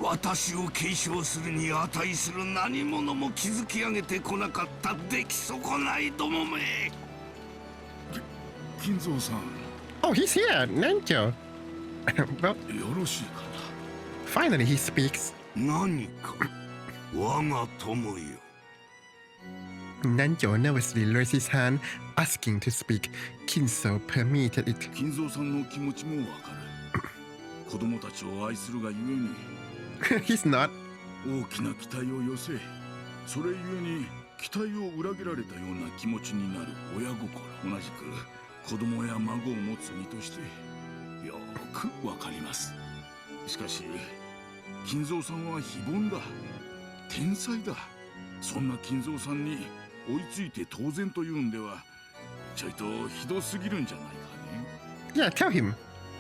私を継承するに値する何者も築き上げてこなかった出来損ないどもめ。金蔵さん。Oh, he's here, Nanjo. Well, よろしいかな。 finally he speaks. 何か我が友よ。Nanjo nervously raised his hand, asking to speak. Kinso permitted it. 金蔵さんの気持ちもわかる。子供たちを愛するがゆえに。He's not. 大きな期待を寄せ、それゆえに期待を裏切られたような気持ちになる親心。同じく子供や孫を持つ身としてよくわかります。しかし金蔵さんは非凡だ、天才だ。そんな金蔵さんに追いついて当然というんではちょいとひどすぎるんじゃないかね。 Yeah, tell him.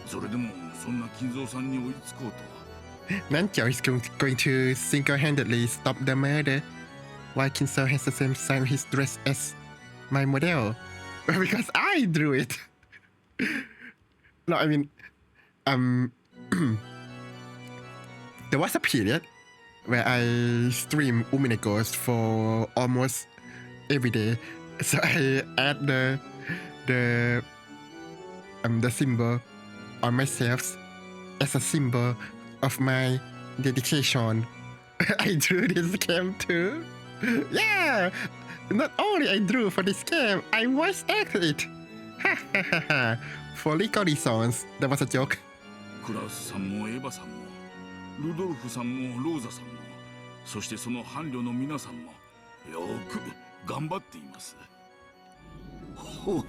それでもそんな金蔵さんに追いつこうとは。Nanjo is going to single-handedly stop the murder, while Kinso has the same sign on his dress as my model. Because I drew it. No, I mean, there was a period where I streamed Umineko for almost every day. So I add the symbol on myself as a symbol of my dedication. I drew this game too. Yeah! Not only I drew for this game, I voice acted it. For legal reasons, that was a joke. クラウスさんもエヴァさんもルドルフさんもローザさんもそしてその伴侶の皆さんもよく頑張っています。ほ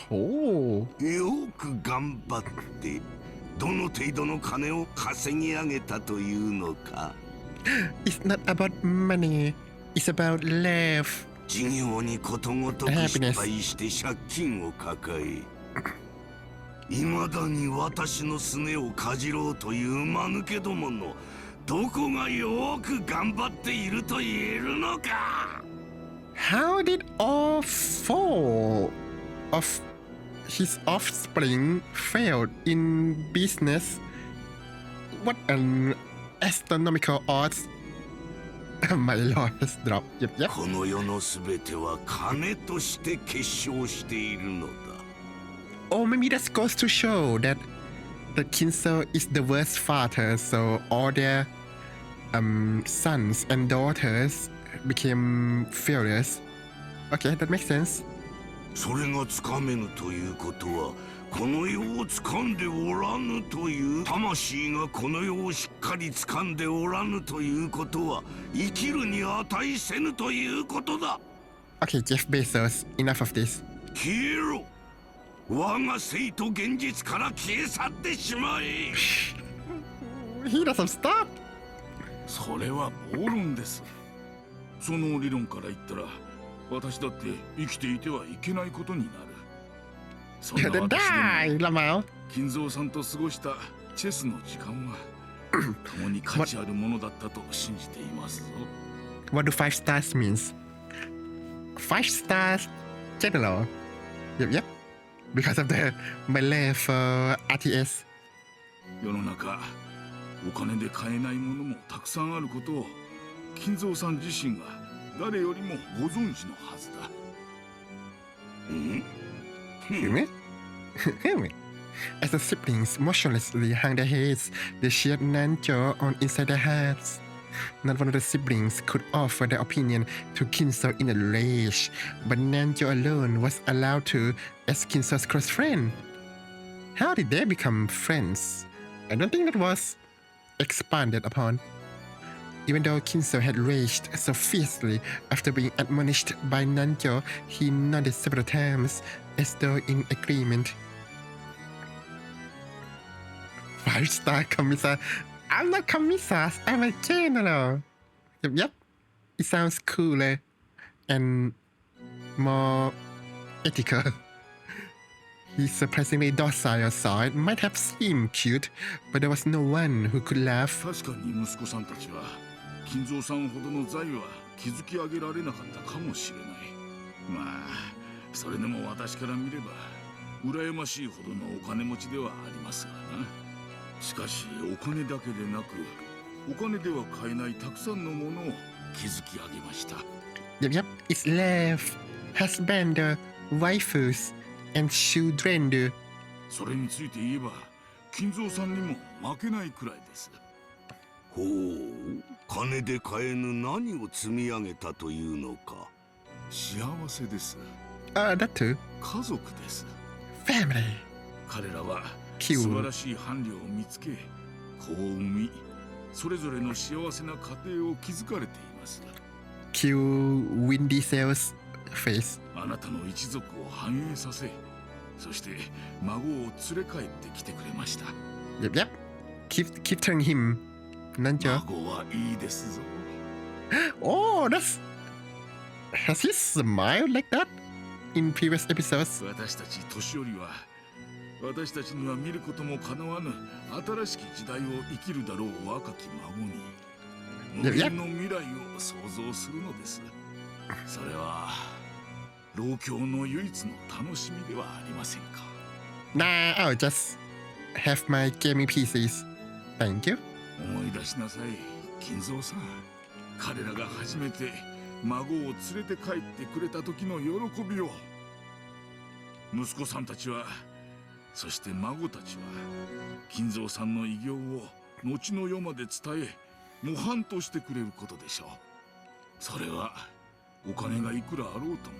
ほう。よく頑張ってどの程度の金を稼ぎ上げたというのか。 It's not about money, it's about love. 事業にことごとく失敗して借金を抱えいまだに私のすねをかじろうという間抜けどものどこがよく頑張っていると言えるのか。 How did all four of his offspring fail in business? What an astronomical odds. My lord has dropped. Yep. この世のすべては金として結晶しているのだ。 Oh, maybe that goes to show that Kinso is the worst father, so all their sons and daughters became failures. Okay, that makes sense. それがつかめぬということはこの世を掴んでおらぬという魂がこの世をしっかり掴んでおらぬということは生きるに値せぬということだ。 Okay, Jeff Bezos, enough of this. 消えろ。我が生と現実から消え去ってしまえ。 He doesn't stop. それは暴論です。その理論から言ったら私だって生きていてはいけないことになる。そんな Then 私 die, でも Lamau. 金蔵さんと過ごしたチェスの時間は共に価値あるものだったと信じていますぞ。 What do 5 stars means? 5 stars general. Yep. Because of the melee for RTS. 世の中お金で買えないものもたくさんあることを金蔵さん自身が誰よりもご存知のはずだ。As the siblings motionlessly hung their heads, they shared Nanjo on inside their hearts. Not one of the siblings could offer their opinion to Kinzo in a rage, but Nanjo alone was allowed to as Kinzo's close friend. How did they become friends? I don't think that was expanded upon. Even though Kinzo had raged so fiercely after being admonished by Nanjo, he nodded several times as though in agreement. 5-star commissar. I'm not commissars, I'm a general. Yep. It sounds cooler and more ethical. His surprisingly docile side might have seemed cute, but there was no one who could laugh. 確かに息子さんたちは金蔵さんほどの財は築き上げられなかったかもしれない。まあそれでも私から見れば羨ましいほどのお金持ちではありますがな。しかしお金だけでなくお金では買えないたくさんのものを築き上げました。Yep. It's love, husband, waifus, and children. それについて言えば金蔵さんにも負けないくらいです。ほう、金で買えぬ何を積み上げたというのか。幸せです。That too. 家族です。 Family. 彼らは Cute. 素晴らしい伴侶を見つけ、子を産み、それぞれの幸せな家庭を築かれています。Cue Vin Diesel's face. あなたの一族を繁栄させ、そして孫を連れ帰ってきてくれました。Yep. Keep telling him. Nanjo. 孫はいいですぞ。Oh, that's. Has he smiled like that in previous episodes? 私たち年寄りは私たちには見ることもかなわぬ新しき時代を生きるだろう若き孫に無限の未来を想像するのです。それは老境の唯一の楽しみではありませんか。 Nah, I'll just have my gaming PCs. Thank you. 思い出しなさい金蔵さん。彼らが初めて孫を連れて帰ってくれた時の喜びを。息子さんたちはそして孫たちは金蔵さんの偉業を後の世まで伝え模範としてくれることでしょう。それはお金がいくらあろうとも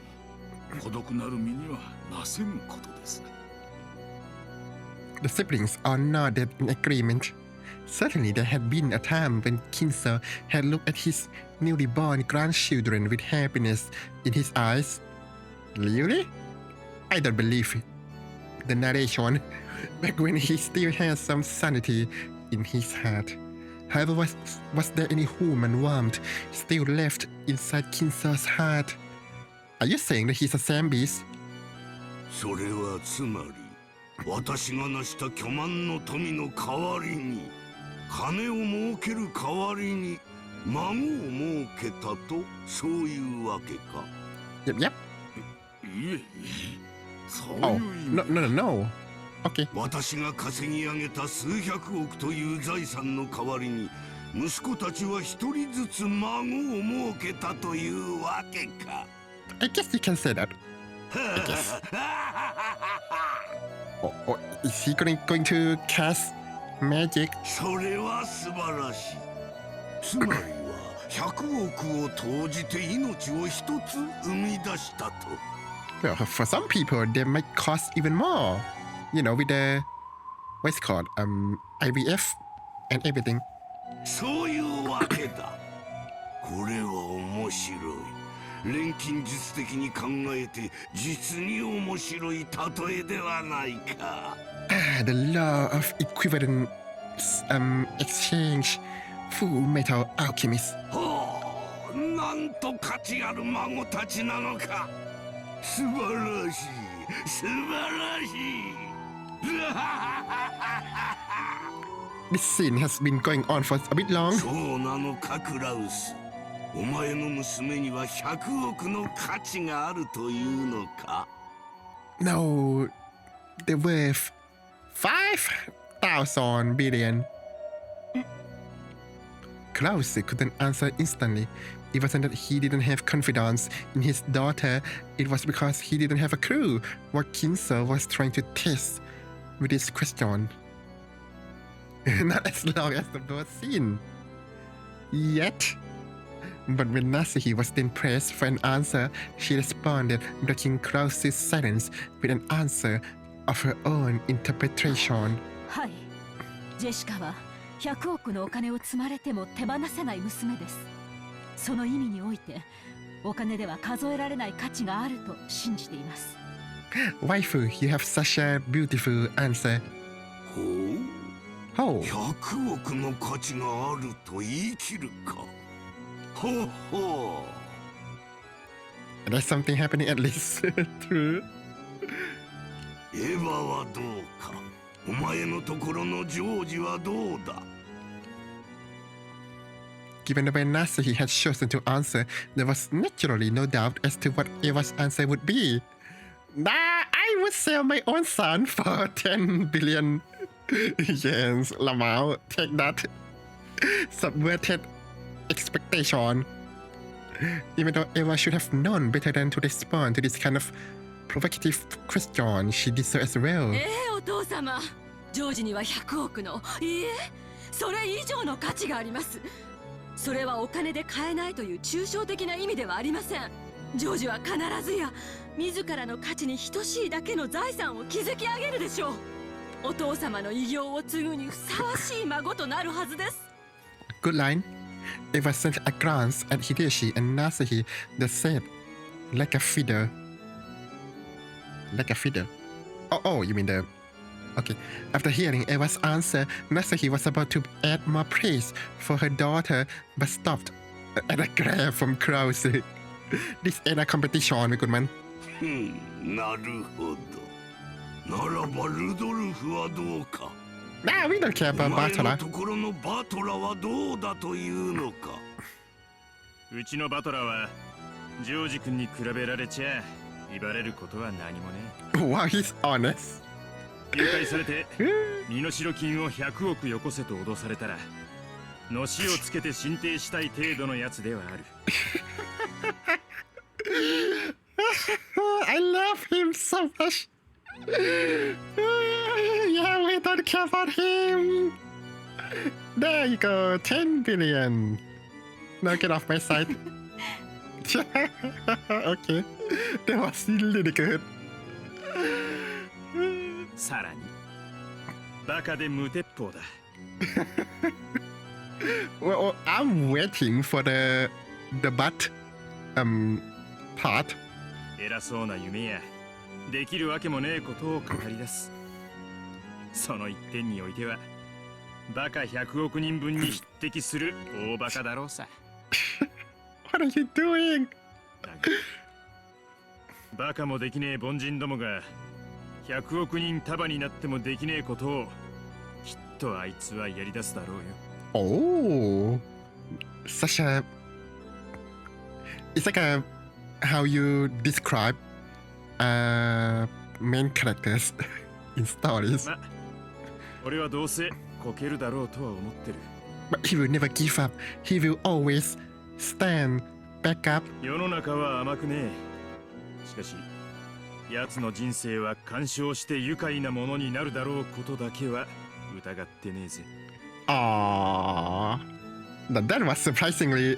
孤独なる身にはなせぬことです。 The siblings all nodded in agreement. Certainly there had been a time when Kinzo had looked at his newly born grandchildren with happiness in his eyes. Really? I don't believe it. The narration, back when he still had some sanity in his heart. However, was there any human warmth still left inside Kinzo's heart? Are you saying that he's a Zambis? それはつまり私が成した巨万の富の代わりに金を儲ける代わりに孫を儲けたとそういうわけか。 Yep. いえいえ、そういう Oh, 意味。 no. Okay. 私が稼ぎ上げた数百億という財産の代わりに息子たちは一人ずつ孫を儲けたというわけか。 I guess you can say that. I guess. Oh, is he going to cast magic? それは素晴らしい。つまりは100億を投じて命を一つ生み出したと。 Well, for some people, they might cost even more. you know, with the what's it called, IVF and everything. そういうわけだ。これは面白い。錬金術的に考えて実に面白い例えではないか。The law of equivalent exchange. Full metal alchemist. はあ、なんと価値ある孫たちなのか。素晴らしい、素晴らしい。This scene has been going on for a bit long. そうなのか、クラウス。お前の娘には100億の価値があるというのか。 No, they're worth 5,000 billion. Klaus couldn't answer instantly. It wasn't that he didn't have confidence in his daughter, it was because he didn't have a clue what Kinzo was trying to test with this question. Not as long as the boat scene. Yet. But when Nasuhi was then pressed for an answer, she responded, breaking Klaus's silence with an answer of her own interpretation. はい、ジェシカは100億のお金を積まれても手放せない娘です。その意味において、お金では数えられない価値があると信じています。Waifu, you have such a beautiful answer. ほう。100億の価値があると言い切るか。ほうほう。There's something happening at least. True. エヴァはどうか。お前のところのジョージはどうだ。Given the way Nasuhi had chosen to answer, there was naturally no doubt as to what Eva's answer would be. Nah, I would sell my own son for 10 billion yens. Lamau, take that. Subverted expectation. Even though Eva should have known better than to respond to this kind of provocative question, she did so as well. お父様、ジョージには100億の、いいえ、それ以上の価値があります。それはお金で買えないという抽象的な意味ではありません。ジョージは必ずや自らの価値に等しいだけの財産を築き上げるでしょう。お父様の偉業を継ぐにふさわしい孫となるはずです。Good line. Eva sent a glance at Hideyoshi and Nasuhi that said, like a feather. Like a feather. Oh, you mean the... Okay. After hearing Eva's answer, Nasuhi was about to add more praise for her daughter, but stopped at a glare from Krause. This ain't a competition, good man. なるほど。ならばルドルフはどうか。Nah, we don't care about お前 Bartola. のところのバトラはどうだというのか。うちのバトラはジョージ君に比べられちゃ威張れることは何もね。Wow, he's honest. 誘拐されて身代金を100億よこせと脅されたらのしをつけて進呈したい程度のやつではある。I love him so much. Yeah, we don't care about him. There you go, 10 billion. Now get off my side. Okay, that was really good. さらにバカで無鉄砲だ。Well, I'm waiting for the butt part. 偉そうな夢やできるわけもねえことを語り出す。その一点においてはバカ100億人分に匹敵する大バカだろうさ。What are you doing? バカもできねえ凡人どもが100億人束になってもできねえことをきっとあいつはやり出すだろうよ。Oh, such a... It's like a... how you describe main characters in stories. ま、俺はどうせこけるだろうとは思ってる。But he will never give up. He will always stand back up. 世の中は甘くねえ。しかし奴の人生は干渉して愉快なものになるだろうことだけは疑ってねえぜ。Aww. That was surprisingly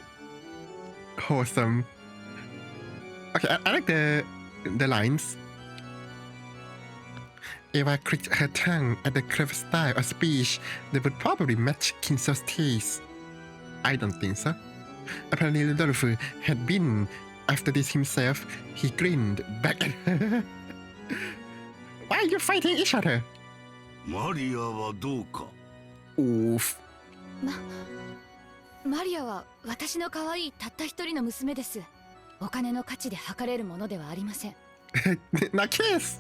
wholesome. Okay, I like the lines. Eva clicked her tongue at the clever style of speech that would probably match Kinso's taste. I don't think so. Apparently Rodolfo had been after this himself. He grinned back at her. Why are you fighting each other? マリアはどうか Oof. マリアは私の可愛いたった一人の娘です。お金の価値で測れるものではありません。Na kiss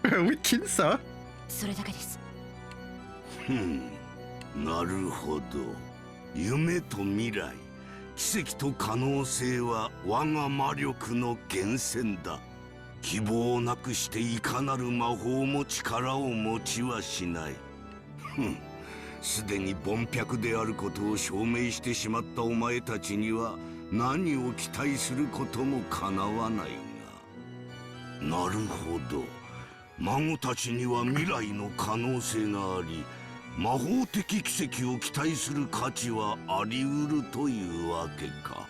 with Kinso. それだけです。なるほど。夢と未来、奇跡と可能性は我が魔力の源泉だ。希望をなくしていかなる魔法も力を持ちはしない。すでに凡百であることを証明してしまったお前たちには何を期待することもかなわないが。なるほど。孫たちには未来の可能性があり、魔法的奇跡を期待する価値はあり得るというわけか。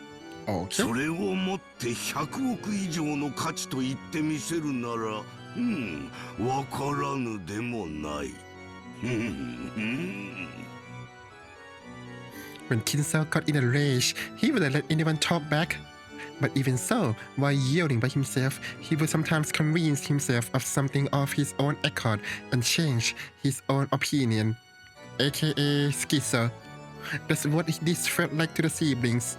それをもって100億以上の価値と言ってみせるなら、わからぬでもない。When Kinso got in a rage, he wouldn't let anyone talk back. But even so, while yelling by himself, he would sometimes convince himself of something of his own accord and change his own opinion, aka schizo. That's what this felt like to the siblings.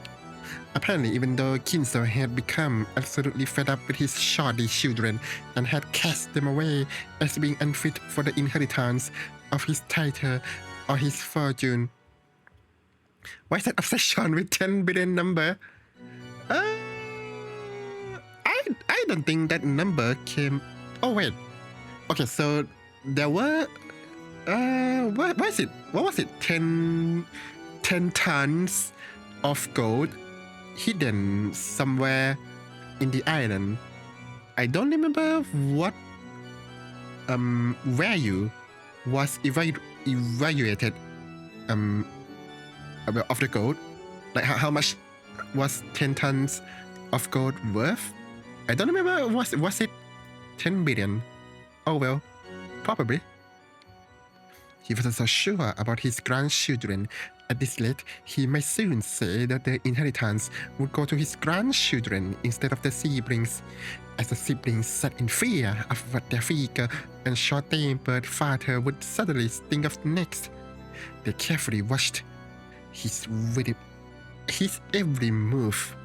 Apparently, even though Kinso had become absolutely fed up with his shoddy children and had cast them away as being unfit for the inheritance of his title or his fortune. Why is that obsession with 10 billion number? I don't think that number came... Oh wait. Okay, so there were... what was it? What was it? 10 tons of gold hidden somewhere in the island. I don't remember what value was evaluated of the gold. Like how much was 10 tons of gold worth? I don't remember. Was it 10 billion? Oh well, probably. He wasn't so sure about his grandchildren. At this rate, he might soon say that the inheritance would go to his grandchildren instead of the siblings, as the siblings sat in fear of what their figure and short-tempered father would suddenly think of next. They carefully watched his every move.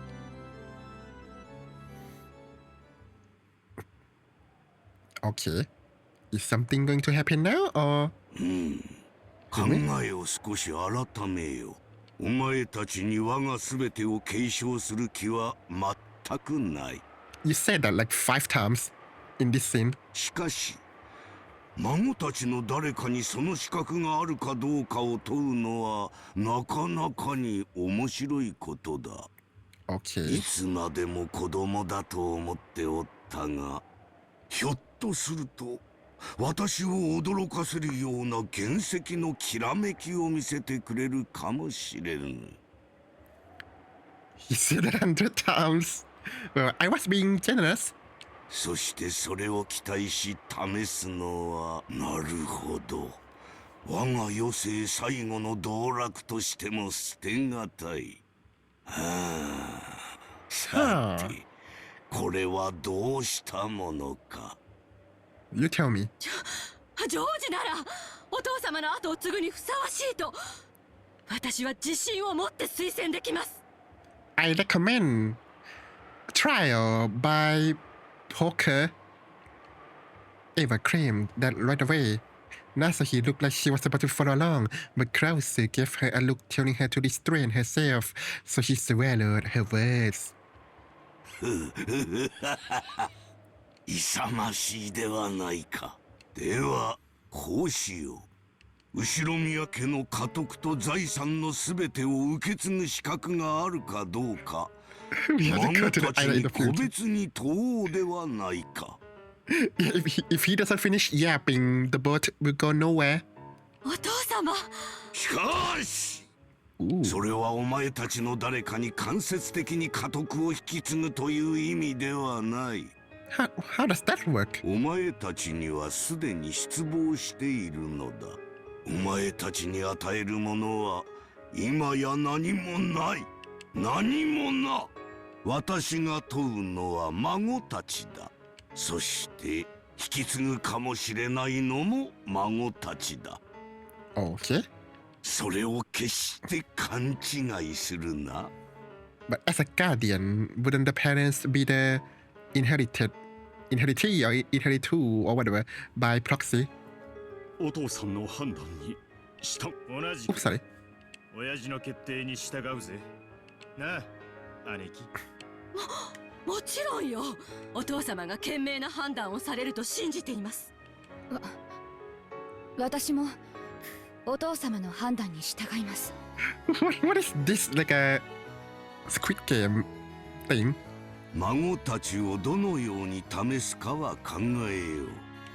Okay, is something going to happen now, or? 考えを少し改めよ。お前たちに我が全てを継承する気は全くない。You said that like 5 times in this scene. しかし、孫たちの誰かにその資格があるかどうかを問うのはなかなかに面白いことだ。Okay. いつまでも子供だと思っておったが、ひょっとすると私を驚かせるような原石のきらめきを見せてくれるかもしれん。He said it 100 times. Well, I was being generous. そしてそれを期待し試すのは、なるほど。我が余生最後の道楽としても捨てがたい。さて、これはどうしたものか。You tell me. ジョージならお父様の後を継ぐにふさわしいと私は自信を持って推薦できます。I recommend trial by poker. Eva claimed that right away. Nasahi looked like she was about to follow along, but Krause gave her a look telling her to restrain herself, so she swallowed her words. 勇ましいではないか。ではこうしよう。後宮家の家督と財産のすべてを受け継ぐ資格があるかどうか、孫たちに個別に問おうではないか。If he doesn't finish yapping, the boat will go nowhere. お父様。しかし、それはお前たちの誰かに間接的に家督を引き継ぐという意味ではない。How does that work? お前たちにはすでに失望しているのだ。お前たちに与えるものは今や何もない。何もな。私が問うのは孫たちだ。そして引き継ぐかもしれないのも孫たちだ。Okay. それを決して勘違いするな。But as a guardian, wouldn't the parents be the inheritee or inheritor or whatever by proxy? お父さんの判断に従同じ Oops, sorry. 親父の決定に従うぜ。なあ、姉貴。もちろんよ。お父様が賢明な判断をされると信じています。私もお父様の判断に従います。What is this, like a Squid Game thing? 孫たちをどのように試すかは考えよう。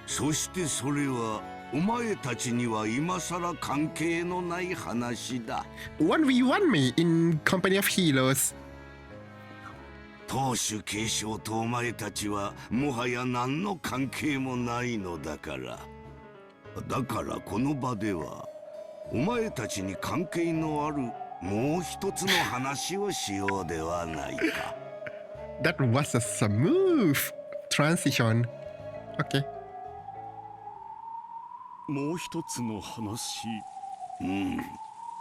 そしてそれはお前たちには今さら関係のない話だ。1v1 me in Company of Heroes. 当主継承とお前たちはもはや何の関係もないのだから。だからこの場ではお前たちに関係のあるもう一つの話をしようではないか。That was a smooth transition. Okay. もう一つの話。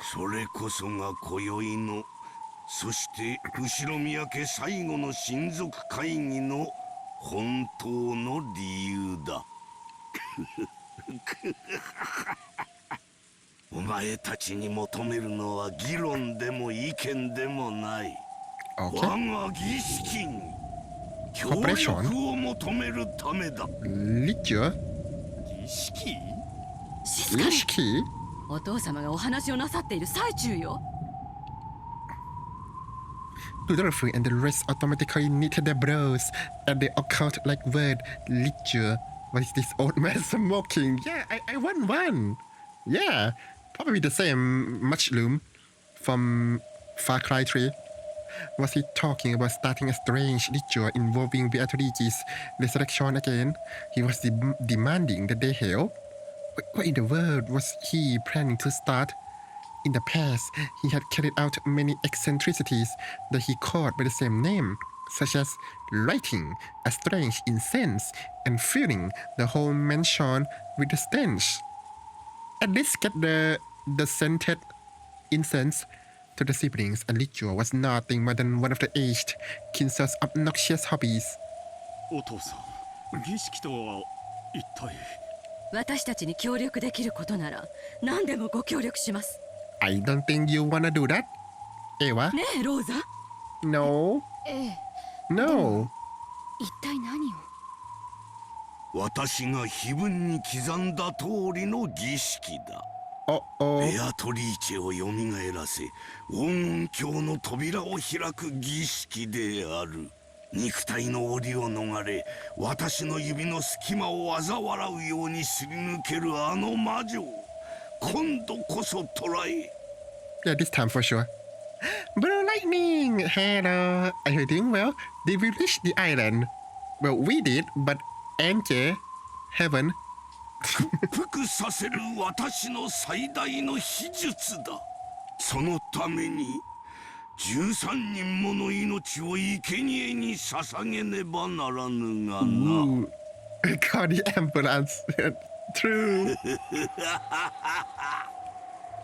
それこそが今宵の、そして後ろ宮家最後の親族会議の本当の理由だ。お前たちに求めるのは議論でも意見でもない。Okay. 我が儀式に協力を求めるためだ。Liture? 儀式？静かに。 Ishiki? お父様がお話をなさっている最中よ。Rudolph and the rest automatically knitted their brows at the occult-like word liture. What is this old man smoking? Yeah, I want one. Yeah, probably the same mushroom from Far Cry 3. Was he talking about starting a strange ritual involving Beatrice's resurrection again? He was demanding that they help? What in the world was he planning to start? In the past, he had carried out many eccentricities that he called by the same name, such as lighting a strange incense and filling the whole mansion with the stench. At least get the scented incense to the siblings and ritual was nothing more than one of the aged Kinso's obnoxious hobbies. お父さん、儀式とは一体。私たちに協力できることなら何でもご協力します。I don't think you wanna do that, Eva. ねえ、ローザ。No. ええ。 No. 一体何を。私が碑文に刻んだ通りの儀式だ。Uh-oh. ベアトリーチェをよみがえらせ黄金鏡の扉を開く儀式である。肉体の檻を逃れ私の指の隙間を嘲笑うようにすり抜けるあの魔女を今度こそ捕らえ。 Yeah, this time for sure. Blue lightning! Hello. Are you doing well? Did we reach the island? Well, we did, but Anke haven't. 屈服させる私の最大の秘術だ。そのために13人もの命を生贄に捧げねばならぬがな。Ooh. Call the ambulance. True.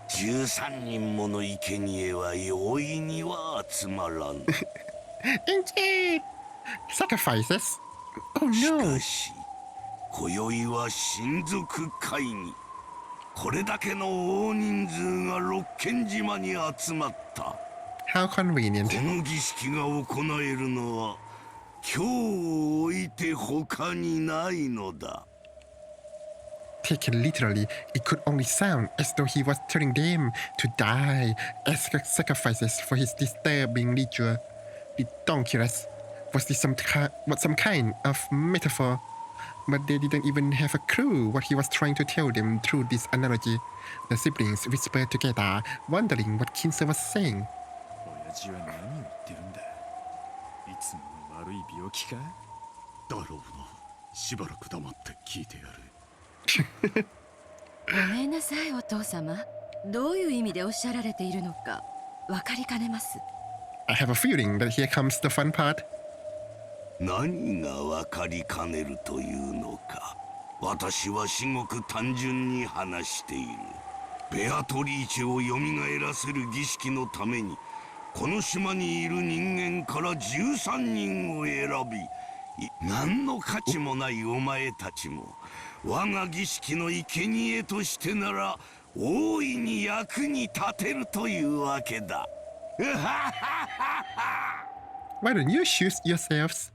13人もの生贄は容易には集まらん。Anke! Sacrifices? Oh し no. かし今宵は親族会議。これだけの大人数が六軒島に集まった。 How convenient. この儀式が行えるのは今日を置いて他にないのだ。 Taken literally, it could only sound as though he was telling them to die as sacrifices for his disturbing ritual. Ridiculous. Was this some kind of metaphor? But they didn't even have a clue what he was trying to tell them through this analogy. The siblings whispered together, wondering what Kinso was saying. 親父は何を言ってるんだ。いつもの悪い病気か。だろうな。しばらく黙って聞いてやる。ごめんなさい、お父様。どういう意味でおっしゃられているのか分かりかねます。 I have a feeling that here comes the fun part. 何が分かりかねるというのか。私は至極単純に話している。ベアトリーチェを蘇らせる儀式のためにこの島にいる人間から13人を選び、何の価値もないお前たちも我が儀式の生贄としてなら大いに役に立てるというわけだ。Why don't you choose yourselves?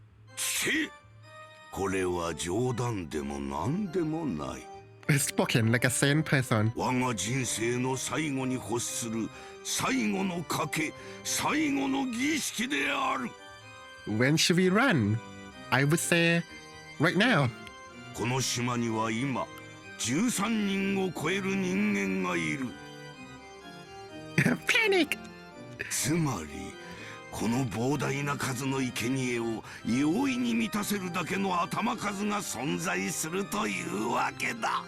これは冗談でも何でもない。Spoken like a sane person. 我が人生の最後に欲する最後の賭け、最後の儀式である。 When should we run? I would say right now. この島には今13人を超える人間がいる。Panic! つまりこの膨大な数の生贄を容易に満たせるだけの頭数が存在するというわけだ。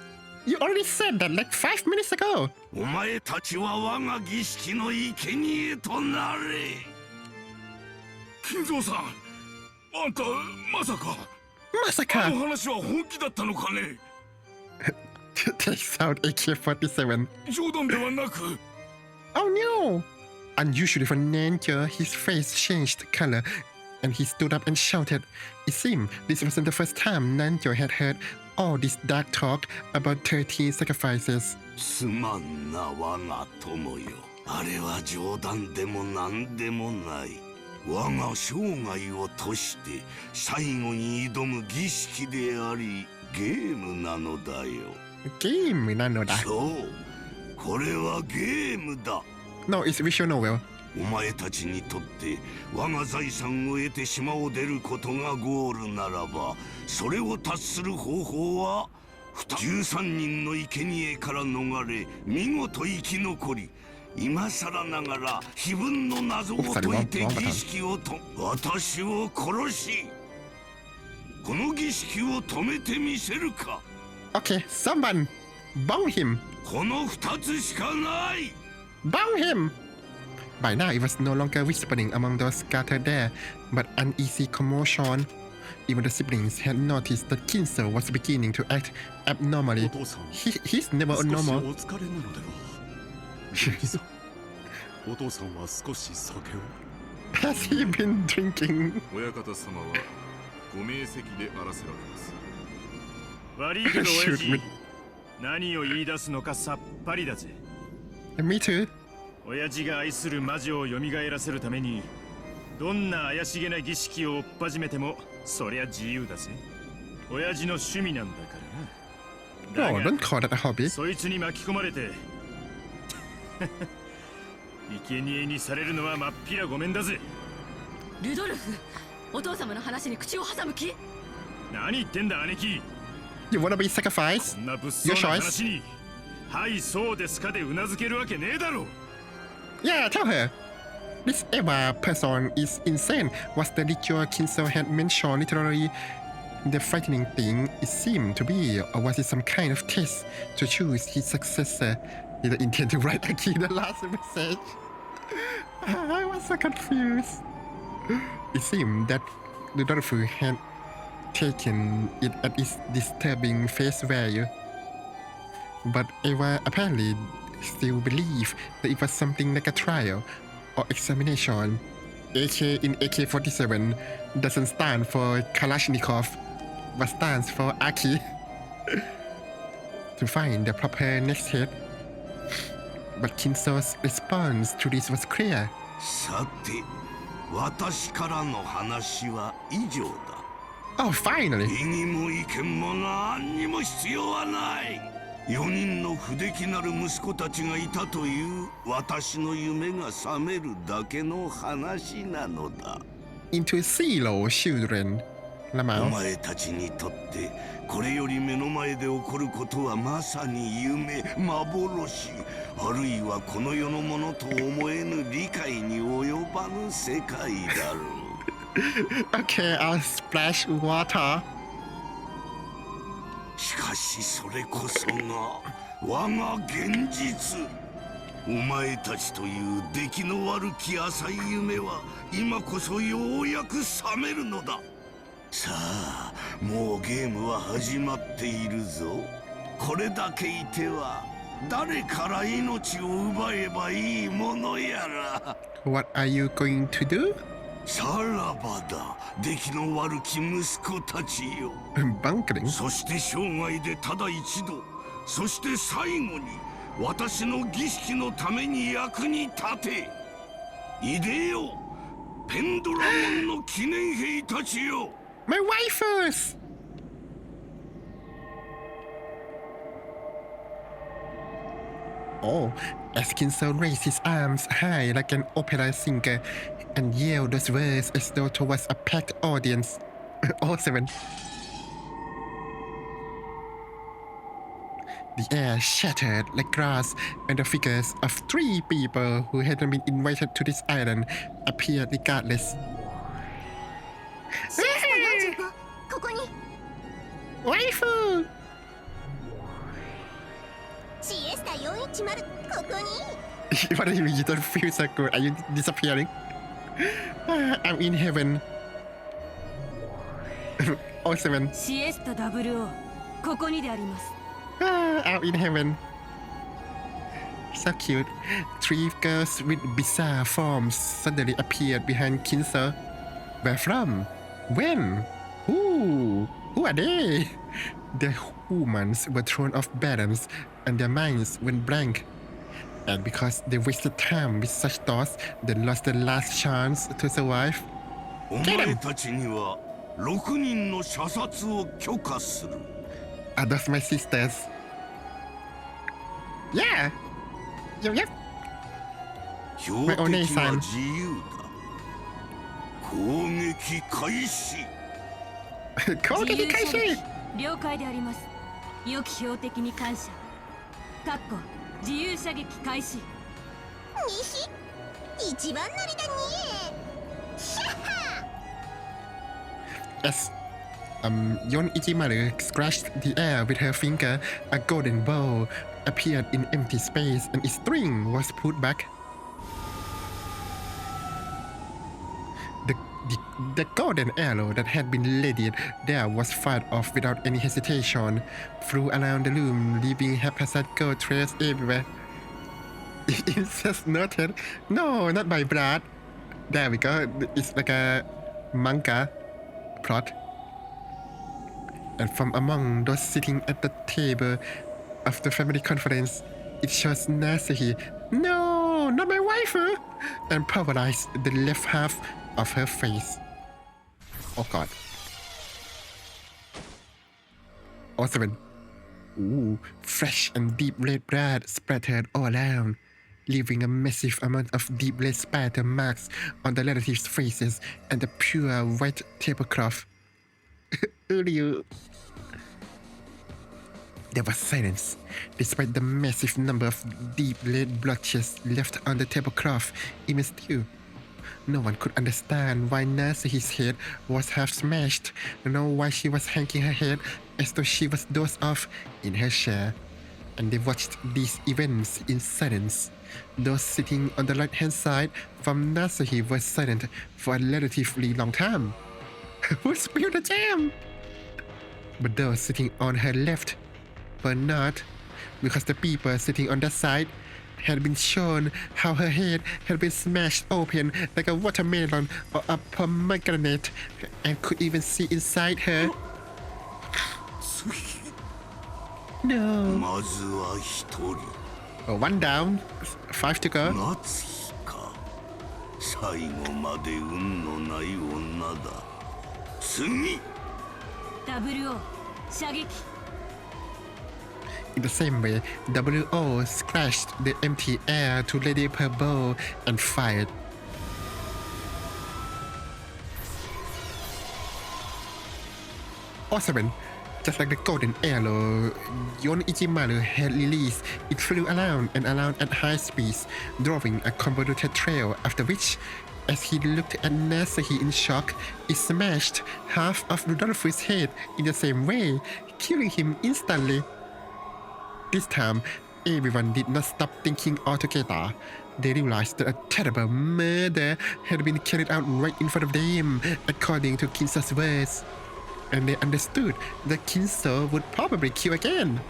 You already said that like 5 minutes ago. お前たちは我が儀式の生贄となれ。金蔵さん、あんたまさかまさかあの話は本気だったのかね。Takes out AK-47. 冗談ではなく。Oh no! Unusually for Nanjo, his face changed color and he stood up and shouted. It seemed this wasn't the first time Nanjo had heard all this dark talk about 13 sacrifices. すまんな我が友よ。あれは冗談でも何でもない。我が生涯を賭して最後に挑む儀式でありゲームなのだよ。ゲームなのだ。そう、これはゲームだ。No, it's visual novel. お前たちにとって我が財産を得て島を出ることがゴールならば、それを達する方法は13人の生贄から逃れ見事生き残り、今更ながら非分の謎を解いて儀式をと私を殺し、この儀式を止めてみせるか。 Okay, someone bone him. この2つしかない。 Bone him! By now, it was no longer whispering among those scattered there, but uneasy commotion. Even the siblings had noticed that Kinso was beginning to act abnormally. He's never normal. お疲れなのでは。お父さんは少し酒を。 Has he been drinking? 親方様はご明晰であらせられます。悪いけど親父、何を言い出すのかさっぱりだぜ。Me too. 親父が愛する魔女を蘇らせるためにどんな怪しげな儀式を追っ始めてもそりゃ自由だぜ。親父の趣味なんだからな。 Oh, don't call that a hobby. そいつに巻き込まれて生贄にされるのはまっぴらごめんだぜ。ルドルフ、お父様の話に口を挟む気？何言ってんだ姉貴。 You wanna be sacrificed? こんな物騒な話にはいそうですかでうなずけるわけねえだろ。 Yeah, tell her. This Eva person is insane. Was the ritual Kinso had mentioned literally the frightening thing it seemed to be, or was it some kind of test to choose his successor? He didn't intend to write Aki the last message. I was so confused. It seemed that the Dorfu had taken it at its disturbing face value. But Eva apparently still believed that it was something like a trial or examination. AK in AK-47 doesn't stand for Kalashnikov, but stands for Aki. To find the proper next step. But Kinso's response to this was clear. さて、私からの話は以上だ。 Oh, finally! 異議も意見も何にも必要はない。4人の不出来なる息子たちがいたという私の夢が覚めるだけの話なのだ。 Into zero children. お前たちにとってこれより目の前で起こることはまさに夢、幻、あるいはこの世のものと思えぬ理解に及ばぬ世界だろう。Okay, I'll splash water. しかしそれこそが我が現実。お前たちという出来の悪き浅い夢は今こそようやく覚めるのだ。さあ、もうゲームは始まっているぞ。これだけいては誰から命を奪えばいいものやら。 What are you going to do? さらばだ、出来の悪き息子たちよ。 Bunkering. そして生涯でただ一度、そして最後に私の儀式のために役に立て。いでよ、ペンドラモンの記念兵たちよ。 My waifus! Oh, Eskinso raised his arms high like an opera singer and yelled those words as though towards a packed audience. All 7. The air shattered like glass, and the figures of 3 people who hadn't been invited to this island appeared regardless. ここに Waifu! シエスタ410ここに What do you mean you don't feel so good? Are you disappearing? I'm in heaven. All 7. シエスタ00ここにであります。 I'm in heaven. So cute. 3 girls with bizarre forms suddenly appeared behind Kinso. Where from? When? Who are they? Their humans were thrown off balance and their minds went blank. And because they wasted time with such thoughts, they lost the last chance to survive. お前たちには6人の射殺を許可する。 Are those my sisters? Yeah! Yep. My only 標的は son. 自由だ。攻撃開始。 攻撃開始！了解であります。良き標的に感謝。かっこ自由射撃開始。西一番乗りだねシャッハ As Yon Ichimaru scratched the air with her finger, a golden bow appeared in empty space and its string was put back. The golden arrow that had been laid there was fired off without any hesitation, flew around the room, leaving haphazard gold trails everywhere. Incest noted. No, not by blood. There we go. It's like a manga plot. And from among those sitting at the table of the family conference, it shows Nasuhi. No, not my waifu! And pulverized the left half of her face. Oh god. Oh 7. Ooh, fresh and deep red blood splattered all around, leaving a massive amount of deep red spatter marks on the relatives' faces and the pure white tablecloth. There was silence, despite the massive number of deep red blotches left on the tablecloth. Even still, no one could understand why Nasuhi's head was half smashed, nor why she was hanging her head as though she was dozed off in her chair. And they watched these events in silence. Those sitting on the right-hand side from Nasuhi were silent for a relatively long time. Who spilled the jam? But those sitting on her left were not, because the people sitting on that side had been shown how her head had been smashed open like a watermelon or a pomegranate, and could even see inside her. No. まずは一人。 One down, 5 to go. 夏日か。最後まで運のない女だ。次。00射撃。 In the same way, WO scratched the empty air to ready up her bow and fired. Awesome. Just like the golden arrow Yon Ichimaru had released, it flew around and around at high speeds, drawing a convoluted trail, after which As he looked at Nasahi in shock, it smashed half of Rudolph's head in the same way, killing him instantly. This time, everyone did not stop thinking altogether. They realized that a terrible murder had been carried out right in front of them, according to Kinso's words. And they understood that Kinso would probably kill again.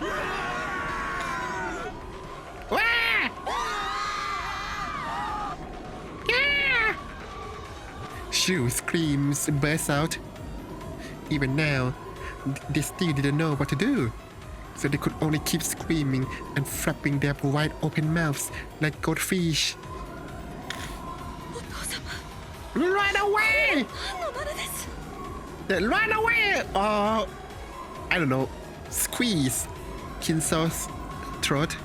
Shrew screams burst out. Even now, they still didn't know what to do, so they could only keep screaming and flapping their wide open mouths like goldfish. Run away! Run away! Or, I don't know, squeeze Kinso's throat.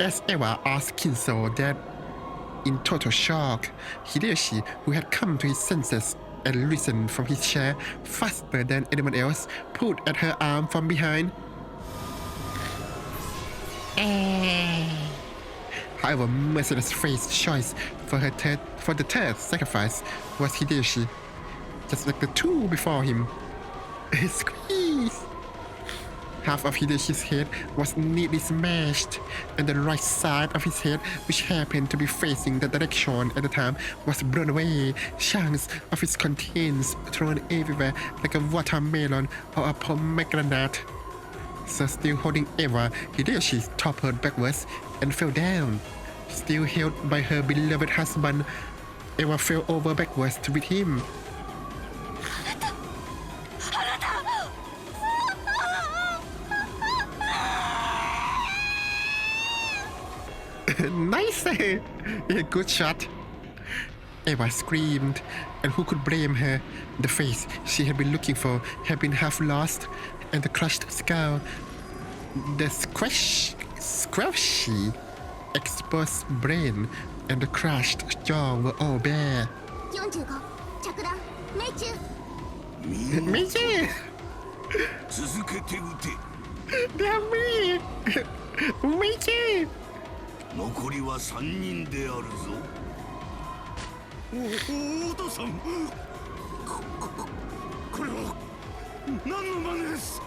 As Eva asked Kinso that, in total shock, Hideyoshi, who had come to his senses and risen from his chair faster than anyone else, pulled at her arm from behind. However, merciless face choice for the third sacrifice was Hideyoshi, just like the two before him. Squeeze! Half of Hideyoshi's head was neatly smashed, and the right side of his head, which happened to be facing the direction at the time, was blown away, chunks of its contents thrown everywhere like a watermelon or a pomegranate. So still holding Eva, Hideyoshi toppled backwards and fell down. Still held by her beloved husband, Eva fell over backwards with him. Nice! Good shot. Eva screamed, and who could blame her? The face she had been looking for had been half lost, and the crushed skull, the squashy, exposed brain, and the crushed jaw were all bare. 45着弾命中 Meiji! 続けて撃て Damn Meiji! 残りは3人であるぞお父さんこれは何の真似です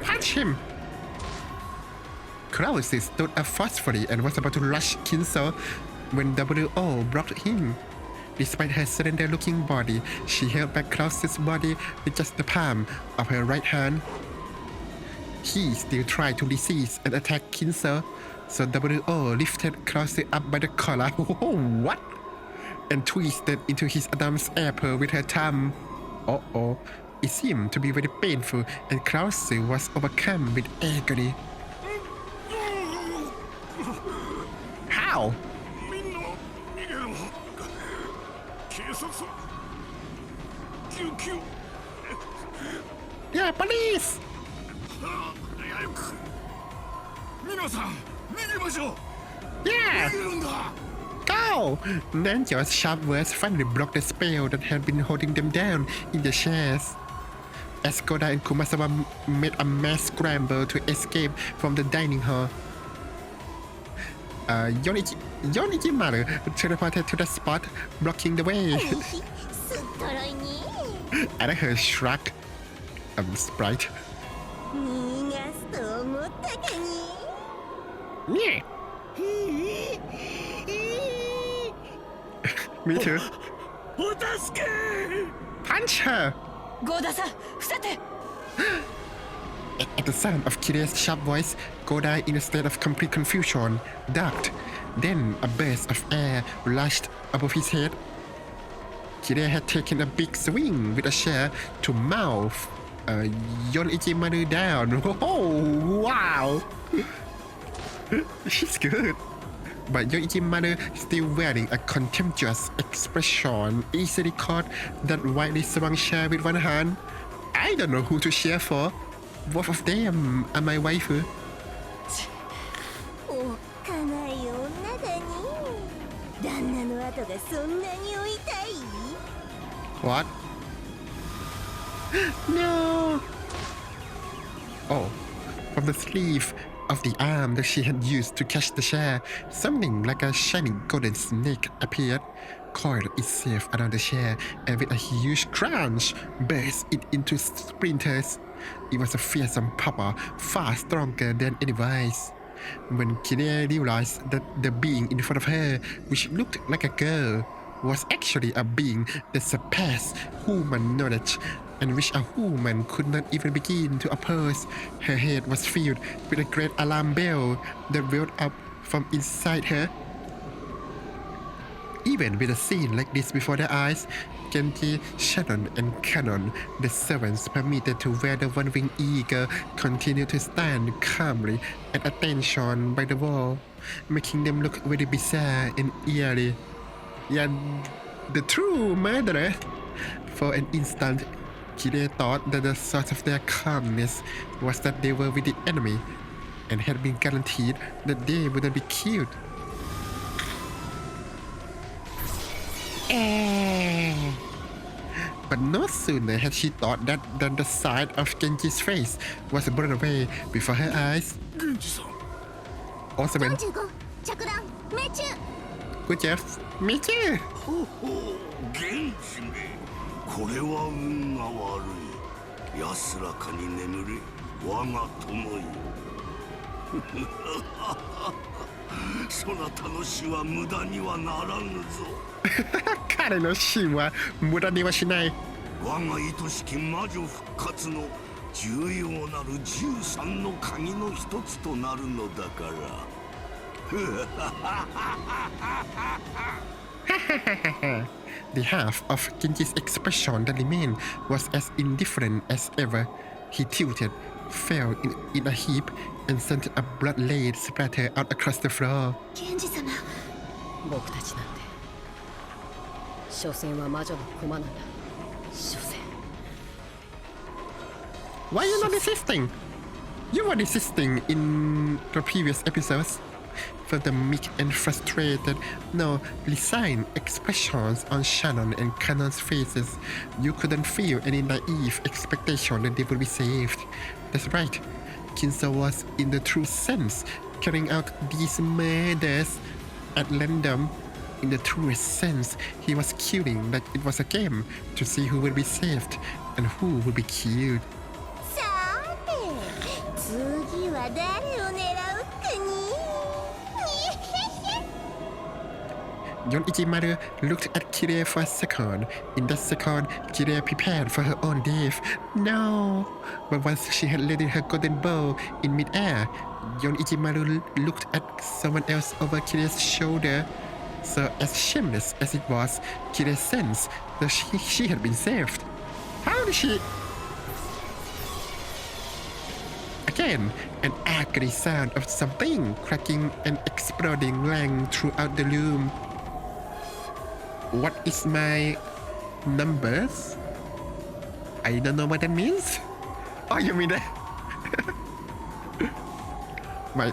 Punch him! Krause stood up forcefully and was about to rush Kinso when W.O. blocked him. Despite her slender-looking body, she held back Krause's body with just the palm of her right hand. He still tried to resist and attack Kinso, so W.O. lifted Krause up by the collar. What? And twisted into his Adam's apple with her thumb. Uh-oh. It seemed to be very painful, and Krause was overcome with agony. How? みんな逃げろ警察救急 Yeah, police! 早く皆さん逃げましょう Yeah! 逃げるんだ Go! Then George's sharp words finally blocked the spell that had been holding them down in the chairs. As Goda and Kumasawa made a mass scramble to escape from the dining hall, Yonichi Maru teleported to the spot, blocking the way. すっとろいに And her shrug, sprite. 逃がすと思ったかに Yeah. Me too. お助け Punch her! ゴーダさん伏せて At the sound of Kire's sharp voice, Godai, in a state of complete confusion, ducked. Then a burst of air rushed above his head. Kire had taken a big swing with a chair to mouth Yonichi Maru down. Oh, wow! She's good. But Yonichi Maru, still wearing a contemptuous expression, easily caught that widely swung chair with one hand. I don't know who to cheer for. Both of them are my waifu. おっかない女だに旦那の後がそんなに追いたい What? No! Oh, from the sleeve of the arm that she had used to catch the chair. Something like a shining golden snake appeared, coiled itself around the chair, and with a huge crunch, burst it into splinters. It was a fearsome power, far stronger than any vice. When Kire realized that the being in front of her, which looked like a girl, was actually a being that surpassed human knowledge, and which a human could not even begin to oppose, her head was filled with a great alarm bell that welled up from inside her. Even with a scene like this before their eyes, Genji, Shannon, and Cannon, the servants permitted to wear the one-winged eagle, continued to stand calmly at attention by the wall, making them look very bizarre and eerie. Yet, the true murderer. For an instant, Kire thought that the source of their calmness was that they were with the enemy, and had been guaranteed that they wouldn't be killed. But no sooner had she thought that than the side of Genji's face was blown away before her eyes. 45着弾命中 Good job, me too. ほほう源氏めこれは運が悪い安らかに眠れ我が友よそなたの死は無駄にはならぬぞ彼の死は無駄にはしない。我が愛しき魔女復活の重要なる13の鍵の一つとなるのだから The half of Genji's expression that remained was as indifferent as ever. He tilted, fell in a heap, and sent a blood-laid splatter out across the floor. 源氏様僕たちなんて所詮は魔女の駒なんだ。所詮 Why are you not resisting? You were resisting in the previous episodes. For the meek and frustrated, no, resigned expressions on Shannon and Cannon's faces, you couldn't feel any naive expectation that they would be saved. That's right. Kinzo was, in the true sense, carrying out these murders at random. In the truest sense, he was killing like it was a game to see who would be saved and who would be killed. さて次は誰を狙うかに Yon Ichimaru looked at Kire for a second. In that second, Kire prepared for her own death. No! But once she had laid her golden bow in midair, Yon Ichimaru looked at someone else over Kire's shoulder. So as shameless as it was, Kire sensed that she had been saved. How did she... Again, an ugly sound of something cracking and exploding rang throughout the room. What is my numbers? I don't know what that means. Oh, you mean that?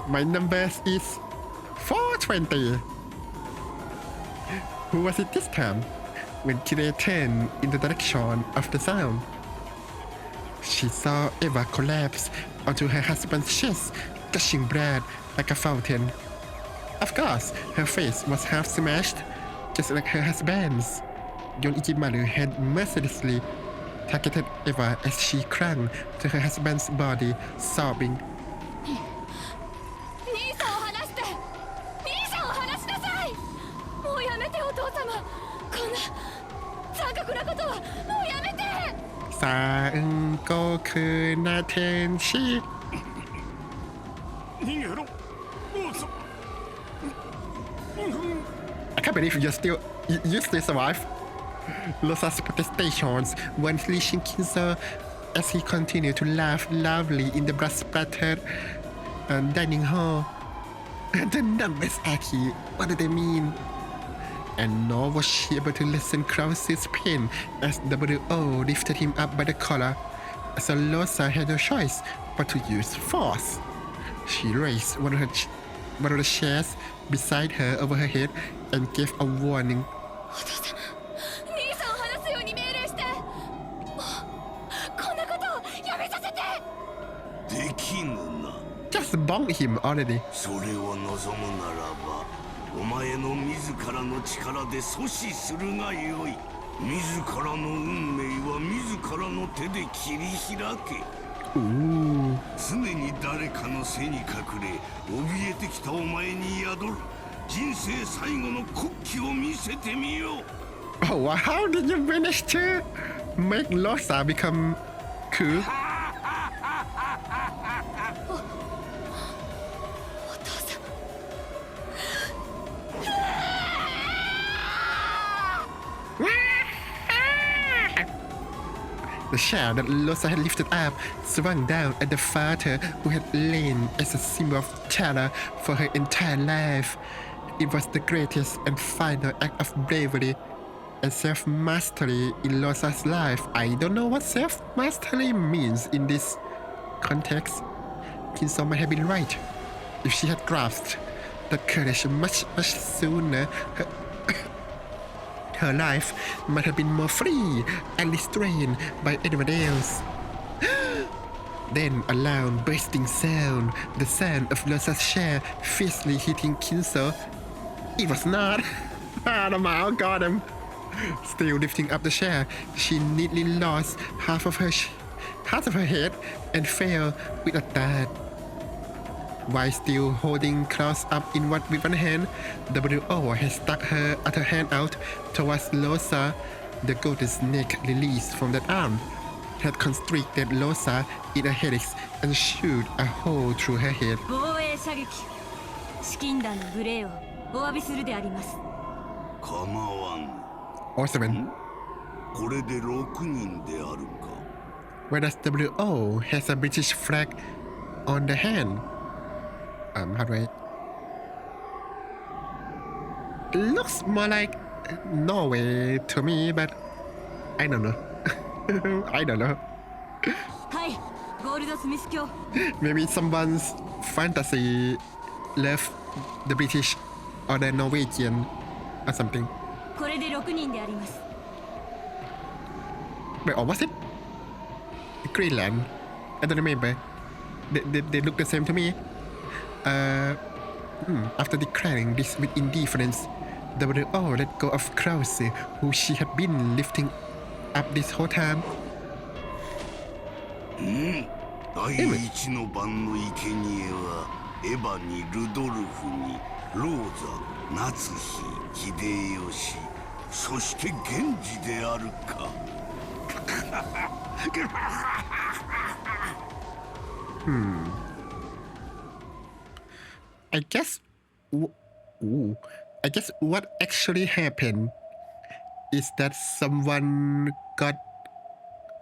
my numbers is 420. Who was it this time? When Kire turned in the direction of the sound, she saw Eva collapse onto her husband's chest, gushing blood like a fountain. Of course, her face was half smashed, just like her husband's. Yon Ichimaru had mercilessly targeted Eva as she clung to her husband's body, sobbing. 兄さんを離して兄さんを離しなさいもうやめてお父様こんな残酷なことはもうやめて残酷な天使逃げろもうそ I can't believe you still survive. Rosa's protestations weren't reaching Kinzo as he continued to laugh loudly in the blood-splattered dining hall. The numbers, Aki, what do they mean? And nor was she able to listen Krause's pain as W.O. lifted him up by the collar. So Rosa had no choice but to use force. She raised one of the chairs beside her over her head and gave a warning. お父様兄さんを離すように命令してもうこんなことをやめさせてできぬな just bonked him already. それを望むならばお前の自らの力で阻止するがよい。自らの運命は自らの手で切り開け。常に誰かの背に隠れ怯えてきたお前に宿る人生最後の国旗を見せてみよう。 Oh, wow, how did you manage to make Losa become cool? お父さん The chair that Losa had lifted up swung down at the father who had lain as a symbol of terror for her entire life. It was the greatest and final act of bravery and self-mastery in Losa's life. I don't know what self-mastery means in this context. Kinzo might have been right. If she had grasped that courage much sooner, her life might have been more free and restrained by anyone else. Then a loud bursting sound, the sound of Losa's chair fiercely hitting Kinzo. It was not. Oh, got him. Still lifting up the chair, she neatly lost half of her head and fell with a thud. While still holding Klaus up with one hand, W.O. had stuck her other hand out towards Losa. The golden snake released from that arm had constricted Losa in a helix and shoot a hole through her head. 防衛射撃資金団の無礼をお詫びするであります。構わん。 Awesome. これで6人であるか。 Whereas W.O. has a British flag on the hand. How do I? Looks more like Norway to me, but I don't know. I don't know. はい、ゴールドスミス卿。 Maybe someone's fantasy left the British or the Norwegian or something. これで6人であります。 Wait, or was it Greenland? I don't remember. They look the same to me. After declaring this with indifference, W.O. let go of Krause, who she had been lifting up this whole time. 第一の番の生贄はエヴァにルドルフにローザ、夏日、秀吉、そして源氏であるか。I guess what actually happened is that someone got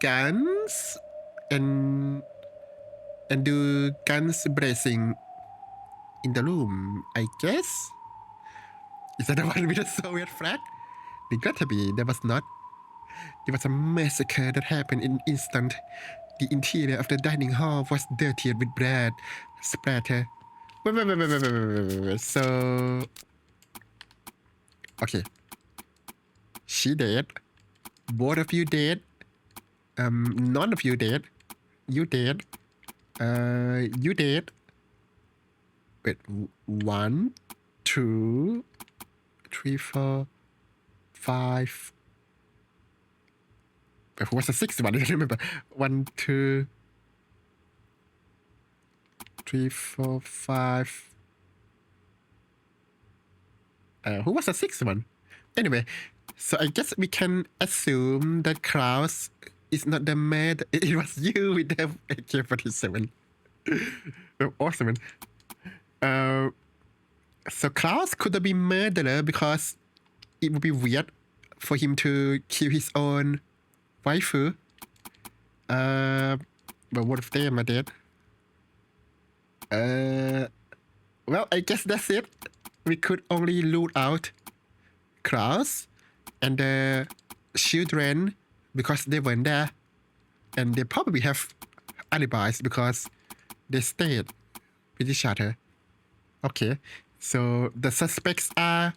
guns and do guns blazing in the room, I guess. Is that the one with the Soviet flag? It got to be. There was not. It was a massacre that happened in an instant. The interior of the dining hall was dirtied with blood splatter. Wait. So, okay. She dead. Both of you dead. None of you dead. You dead. You dead. Wait, 1, 2, 3, 4, 5. Who was the sixth one? I don't remember. 1, 2, 3, 4, 5. Who was the sixth one? Anyway, so I guess we can assume that Klaus is not the man. It was you with the AK-47. Awesome. So Klaus could be murderer because it would be weird for him to kill his own waifu. But what if they are dead? Well, I guess that's it. We could only loot out Klaus and the children because they weren't there. And they probably have alibis because they stayed with each other. Okay, so the suspects are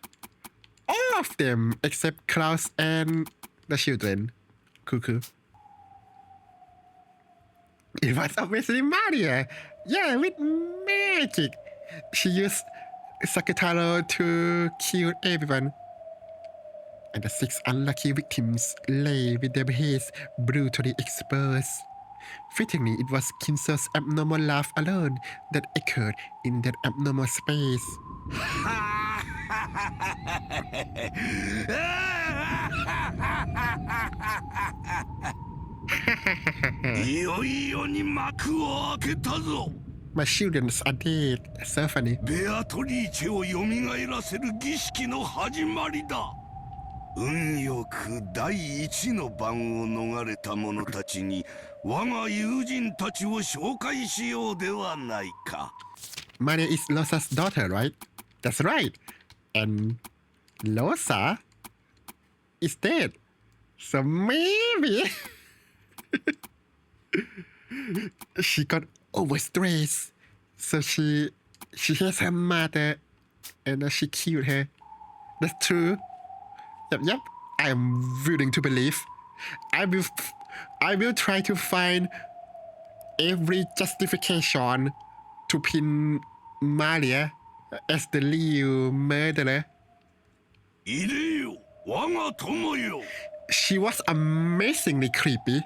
all of them except Klaus and the children. Cool. It was obviously Maria. Yeah, with magic. She used Sakutaro to kill everyone. And the 6 unlucky victims lay with their heads brutally exposed. Fittingly, it was Kinso's abnormal laugh alone that echoed in that abnormal space. いよいよに幕を開けたぞ。 My children's are dead. So funny. ベアトリーチェを蘇らせる儀式の始まりだ。運よく第一の番を逃れた者たちに我が友人たちを紹介しようではないか。 Maria is Losa's daughter, right? That's right. And Losa is dead. So maybe she got overstressed. So she hates her mother and she killed her. That's true. Yep. I am willing to believe. I will try to find every justification to pin Maria as the real murderer. いでよ、我が友よ。 She was amazingly creepy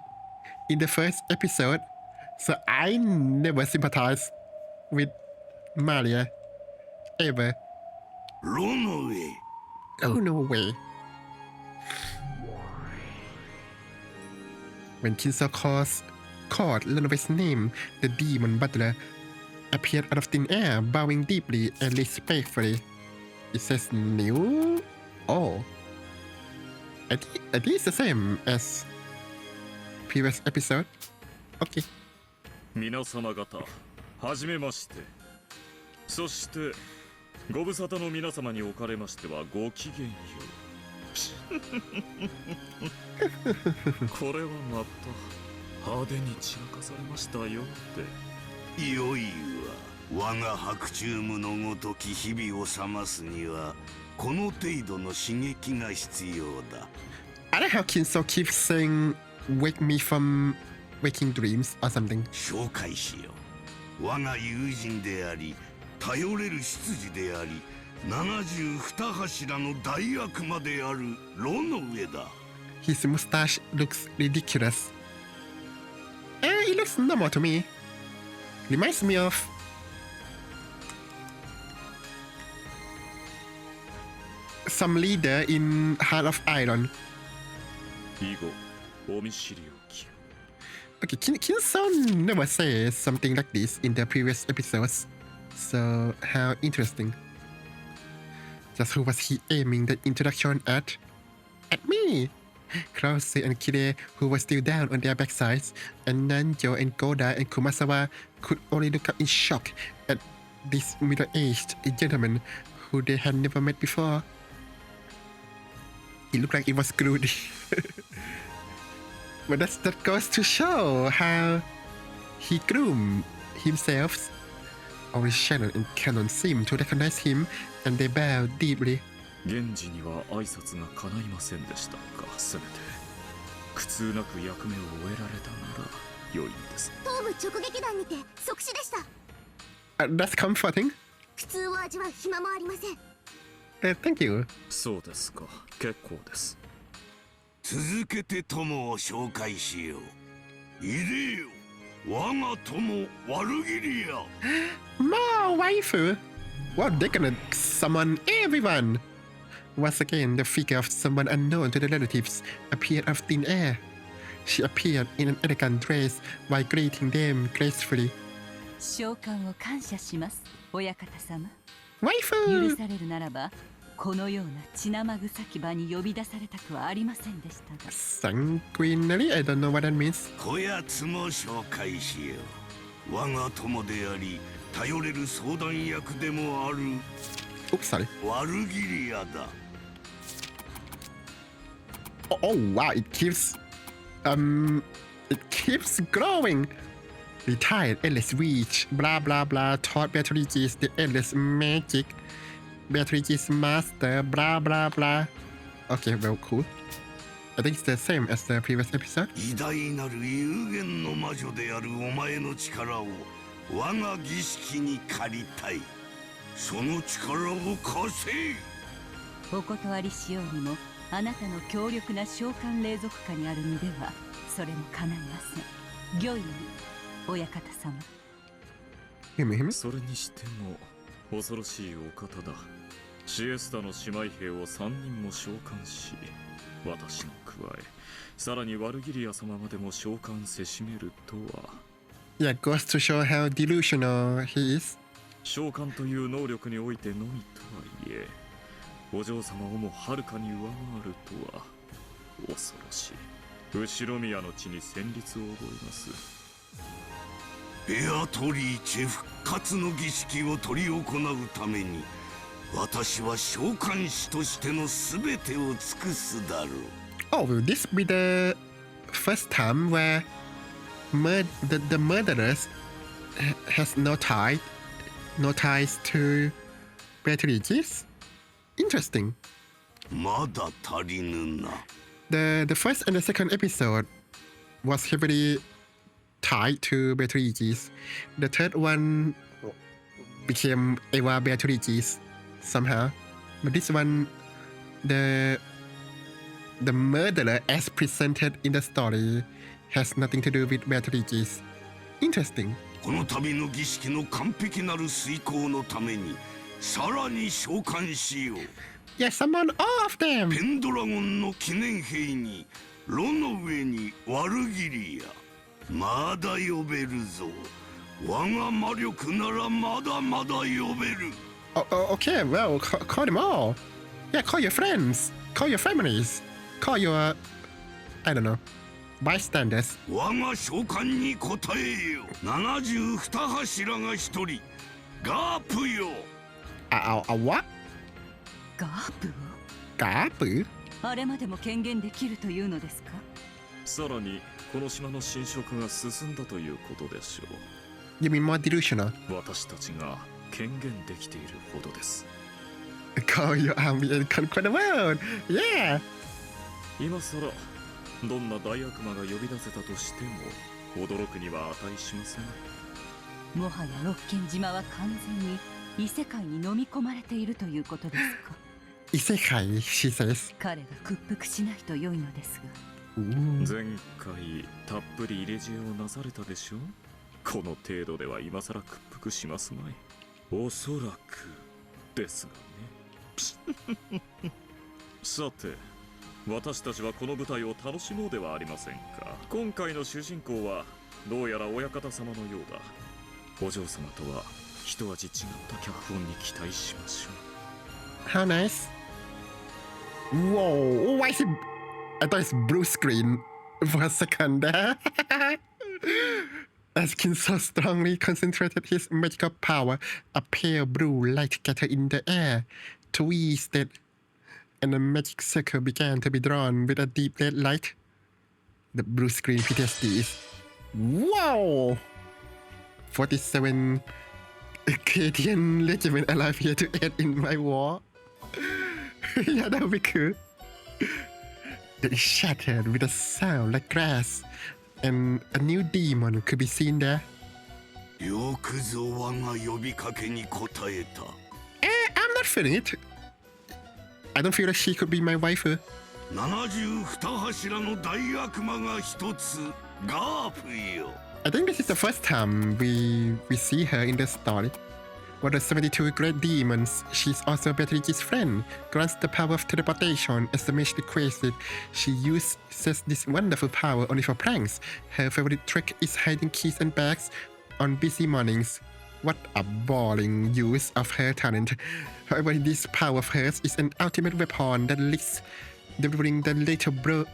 in the first episode, so I never sympathized with Maria ever. ロノウェイ。 Oh, no way. When Kinso called Lunovi's name, the demon butler appeared out of thin air, bowing deeply and respectfully. It says new? Oh. I think it's the same as previous episode. Okay. 皆様方、はじめまして。そして、ご無沙汰の皆様におかれましてはごきげんよう。これはまた派手に散らかされましたよって。いよいわ、我が白昼夢のごとき日々を覚ますにはこの程度の刺激が必要だ。 I like how Kinso keeps saying wake me from waking dreams or something. 紹介しよう。我が友人であり頼れる執事であり72柱の大悪魔であるロノウェだ。 His mustache looks ridiculous. It looks normal to me. Reminds me of some leader in Heart of Iron. 以後お見知りおき。 Okay, Kinso never says something like this in the previous episodes. So how interesting. Just who was he aiming the introduction at? At me! Krause and Kire, who were still down on their backsides, and Nanjo and Goda and Kumasawa could only look up in shock at this middle-aged gentleman who they had never met before. It looked like it was Groot. But that goes to show how he groomed himself. Only Shannon and Canon seemed to recognize him, and they bowed deeply. 現時には挨拶が叶いませんでしたが、せめて苦痛なく役目を終えられたなら良いんです。東部直撃弾にて即死でした。That's comforting. 苦痛を味わう暇もありません。Thank you. そうですか、結構です。続けて友を紹介しよう。いでよ、我が友ワルギリア。 More waifu. Well, they're gonna summon everyone. Once again, the figure of someone unknown to the relatives appeared out of thin air. She appeared in an elegant dress while greeting them gracefully. 召喚を感謝します、親方様。 Waifu! 許されるならば、このような血生臭き場に呼び出されたくはありませんでしたが。Sanguinary? I don't know what that means. こやつも紹介しよう。我が友であり頼れる相談役でもある Oops, sorry. ワルギリアだ。 Oh wow, it keeps growing. Retired endless reach, blah blah blah, taught Beatrice's the endless magic. Beatrice's master, blah blah blah. Okay, well, cool. I think it's the same as the previous episode. 偉大なる有限の魔女であるお前の力を我が儀式に借りたい。その力を貸せ。お断りしようにもあなたの強力な召喚霊族下にある身ではそれも叶いません。御意に親方様。それにしても恐ろしいお方だ。シエスタの姉妹兵を3人も召喚し、私の加えさらにワルギリア様までも召喚せしめるとは。Yeah, goes to show how delusional he is. 召喚という能力においてのみとはいえ、お嬢様をもはるかに上回るとは恐ろしい。後ろ宮の地に戦慄を覚えます。ベアトリーチェ復活の儀式を執り行うために私は召喚師としての全てを尽くすだろう。Oh, will this be the first time where the murderers has no ties to Beatrice? Interesting. まだ足りぬな。The first and the second episode was heavily tied to Beatrice. The third one became Eva Beatrice somehow. But this one, the murderer as presented in the story has nothing to do with Beatrice. Interesting. この度の儀式の完璧なる遂行のためにさらに召喚しよう。Yeah, summon all of them. ペンドラゴンの記念碑に炉の上にワルギリア。まだ呼べるぞ。我が魔力ならまだまだ呼べる。Okay, well, call them all. Yeah, call your friends. Call your families. Call your, I don't know, bystanders. 我が召喚に応えよ。72柱が一人。ガープよ。A what? ガープをガープ？あれまでも権限できるというのですか？さらにこの島の侵食が進んだということでしょう。You mean more delusional? 私たちが権限できているほどです。Call your army and conquer the world. Yeah. 今さらどんな大悪魔が呼び出せたとしても驚くには値しません。もはや六軒島は完全に異世界に飲み込まれているということですか？異世界 she says. 彼が屈服しないと良いのですが。前回たっぷり入れ知恵をなされたでしょう。この程度では今さら屈服しますまい。おそらくですがね。さて、私たちはこの舞台を楽しもうではありませんか。今回の主人公はどうやら親方様のようだ。お嬢様とは一味違った脚本に期待しましょう。 How nice. Whoa, why is it? I thought it's blue screen for a second there. As Kin so strongly concentrated his magical power, a pale blue light scattered in the air, twisted, and a magic circle began to be drawn with a deep red light. The blue screen PTSD is... Wow! 47 Acadian regiment alive here to aid in my war. Yeah, that would be cool. It shattered with a sound like glass, and a new demon could be seen there. よくぞ我が呼びかけに応えた。I'm not feeling it. I don't feel like she could be my waifu. 72柱の大悪魔が一つ、ガープよ。I think this is the first time we see her in the story. One of the 72 great demons, she's also Beatrice's friend, grants the power of teleportation as the mage requested. She uses this wonderful power only for pranks. Her favorite trick is hiding keys and bags on busy mornings. What a boring use of her talent. However, this power of hers is an ultimate weapon that leads delivering the little blow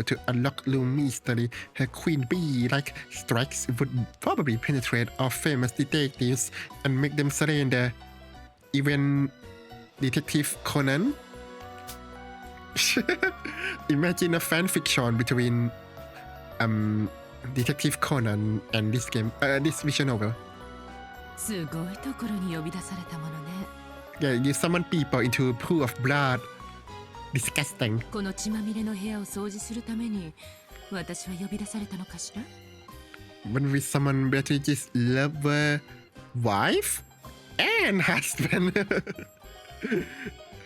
to unlock Loom mystery. Her queen bee-like strikes would probably penetrate all famous detectives and make them surrender. Even Detective Conan? Imagine a fan fiction between Detective Conan and this game, this visual novel. すごいところに呼び出されたものね。Yeah, you summon people into a pool of blood. disgusting. この血まみれの部屋を掃除するために私は呼び出されたのかしら。 When we summon Beatrice's lover, wife, and husband.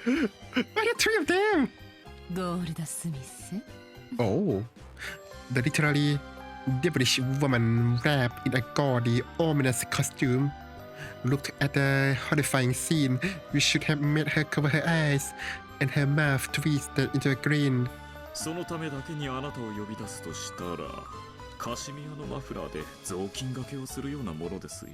Why the three of them? ゴールド・スミス。 Oh, the literally devilish woman wrapped in a gaudy, ominous costume. Looked at the horrifying scene. We should have made her cover her eyes and her mouth twisted into a grin. そのためだけにあなたを呼び出すとしたらカシミヤのマフラーで雑巾掛けをするようなものですよ。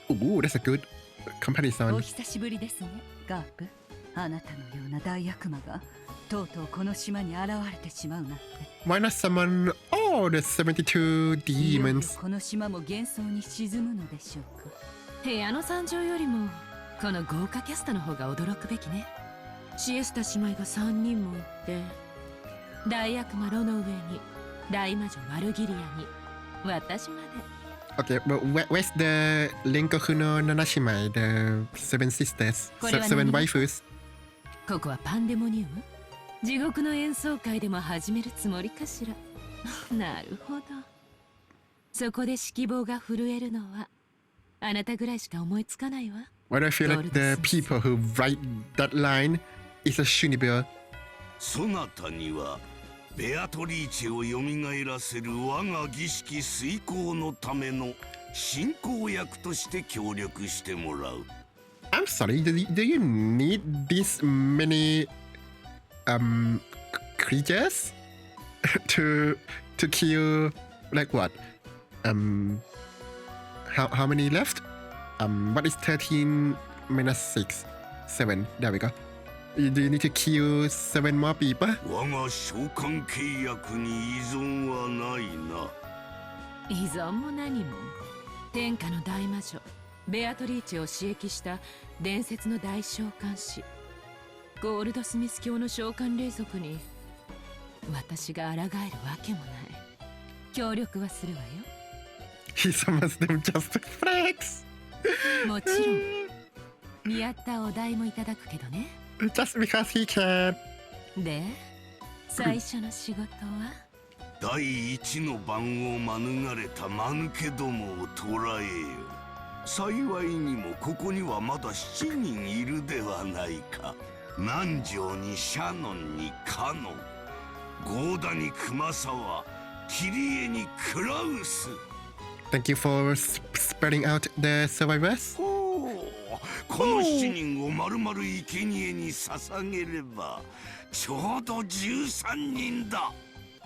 Ooh, that's a good お comparison. 久しぶりですねガープ。あなたのような大悪魔がとうとうこの島に現れてしまうなんて。 Why not summon all the 72 いよいよ demons? この島も幻想に沈むのでしょうか。部屋の惨状よりもこの豪華キャストの方が驚くべきね。シエスタ姉妹が3人もいて、大悪魔ロの上に大魔女マルギリアに私まで。 Okay, but where's the Rengoku no Nanashimai, the seven sisters, seven waifus? ここはパンデモニウム。地獄の演奏会でも始めるつもりかしら。なるほど。そこで指揮棒が震えるのはあなたぐらいしか思いつかないわ。 Why do I feel like the people who write that line is a Shunibyo? そなたにはベアトリーチェを蘇らせる我が儀式遂行のための進行役として協力してもらう。 I'm sorry, do you need this many creatures to kill like what? How many left? What is 13 minus 6? 7. There we go. Do you need to kill 7 more people? 我が召喚契約に依存はないな。依存も何も。天下の大魔女ベアトリーチェを刺激した伝説の大召喚師ゴールドスミス教の召喚霊族に私が抗えるわけもない。協力はするわよ。 He summons them just to flex. もちろん見合ったお題もいただくけどね。 Just because he can. で最初の仕事は第一の番を免れた間抜けどもを捕らえよ。幸いにもここにはまだ7人いるではないか。南條にシャノンにカノン、ゴーダに熊沢、キリエにクラウス。 Thank you for spreading out the survivors. ほう、この7人をまるまる生贄に捧げればちょうど13人だ。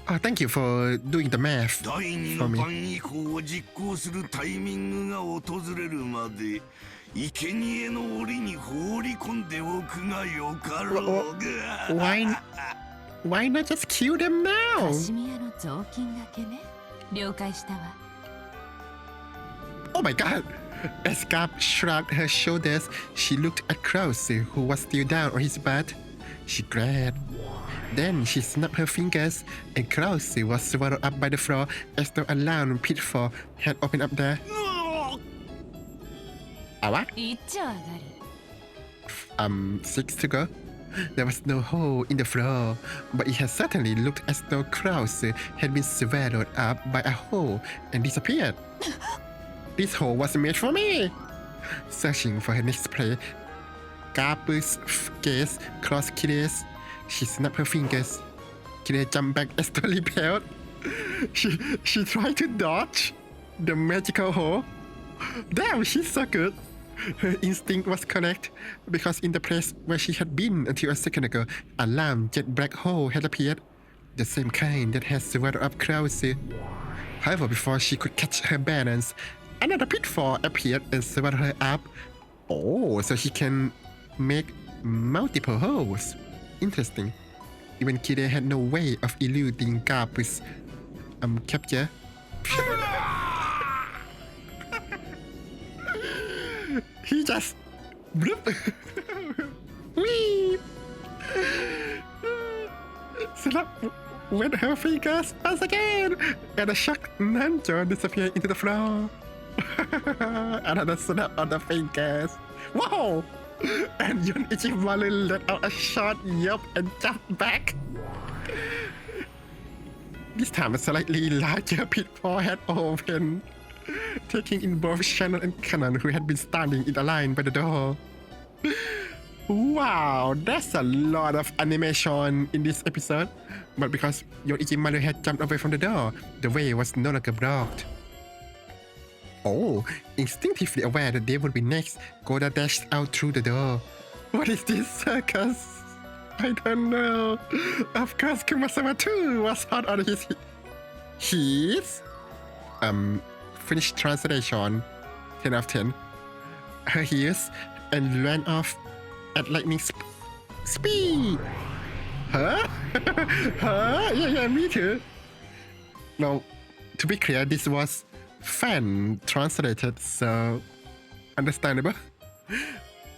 Oh, thank you for doing the math 第二 for の me. 番以降を実行するタイミングが訪れるまで生贄の檻に放り込んでおくがよかろうが。Why not just kill them カ now? シミヤの雑巾がけね。了解したわ。 Oh my god! As Gab shrugged her shoulders, she looked at Krause, who was still down on his butt. She glared. Then she snapped her fingers, and Krause was swallowed up by the floor as though a round pitfall had opened up there. What? いっちゃ上がり。 6 to go. There was no hole in the floor, but it had certainly looked as though Krause had been swallowed up by a hole and disappeared. This hole was made for me. Searching for her next prey, Gabu's gaze crossed Kire's. She snapped her fingers. Kire jumped back as though repelled. She tried to dodge the magical hole. Damn, she's so good. Her instinct was correct, because in the place where she had been until a second ago, a round jet black hole had appeared, the same kind that had swallowed up Krause. However, before she could catch her balance, another pitfall appeared and swallowed her up. Oh, so she can make multiple holes. Interesting. Even Kire had no way of eluding Gabu's capture. He just bloop. Wee. Snap with her fingers once again, and a shocked Nanjo disappeared into the floor. Another snap on the fingers. Wow! And Yon Ichimaru let out a short yelp and jumped back. This time a slightly larger pitfall had opened, taking in both Shannon and Cannon, who had been standing in a line by the door. Wow, that's a lot of animation in this episode. But because Yon Ichimaru had jumped away from the door, the way was no longer blocked. Oh, instinctively aware that they would be next, Goda dashed out through the door. What is this circus? I don't know. Of course, Kumasama too was hot on his Finnish translation, 10 out of 10. Her heels and ran off at lightning speed. Huh? Huh? Yeah, me too. Now, to be clear, this was fan translated, so understandable.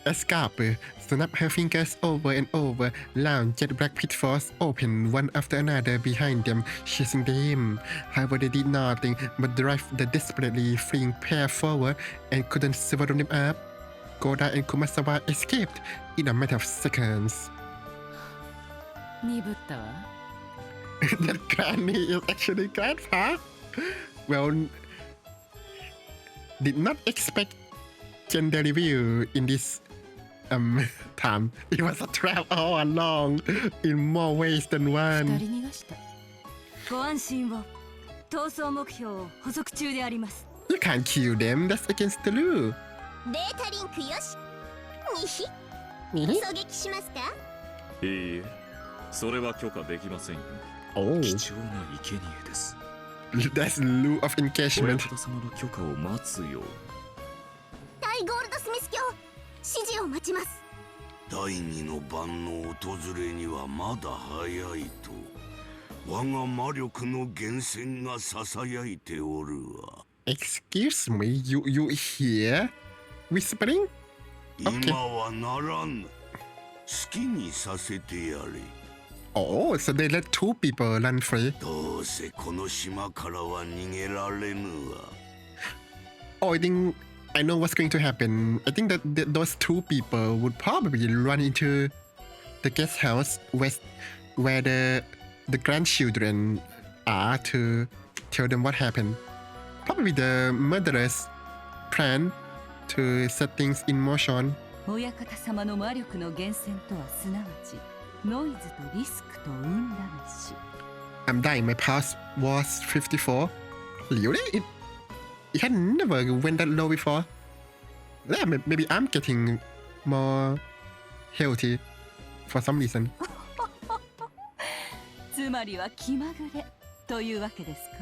Escape snapped her fingers over and over, loud jet black pitfalls opened one after another behind them, chasing them. However, they did nothing but drive the desperately fleeing pair forward and couldn't swallow them up. Goda and Kumasawa escaped in a matter of seconds. That granny is actually grandpa. Well, did not expect gender reveal in this time. It was a trap all along in more ways than one. ご安心を。逃走目標を捕捉中であります。 You can't kill them. That's against the rule. データリンクよし。西狙撃しますか？いいえ、それは許可できませんよ。 Oh. 貴重な生贄です。 That's rule of engagement. 親方様の許可を待つよう。大ゴールドスミス卿、指示を待ちます。第二の晩の訪れにはまだ早いと我が魔力の源泉がささやいておるわ。 Excuse me, you hear whispering? 今はならぬ。好きにさせてやれ。 Oh, so they let two people run free. どうせこの島からは逃げられぬわ。 Oh, I know what's going to happen. I think that those two people would probably run into the guest house where the grandchildren are to tell them what happened. Probably the murderers plan to set things in motion. 親方様の魔力の源泉とはすなわちノイズとリスクと運試し。 I'm dying. My pulse was 54. Really? It had never went that low before. Yeah, maybe I'm getting more healthy for some reason. つまりは気まぐれというわけですか？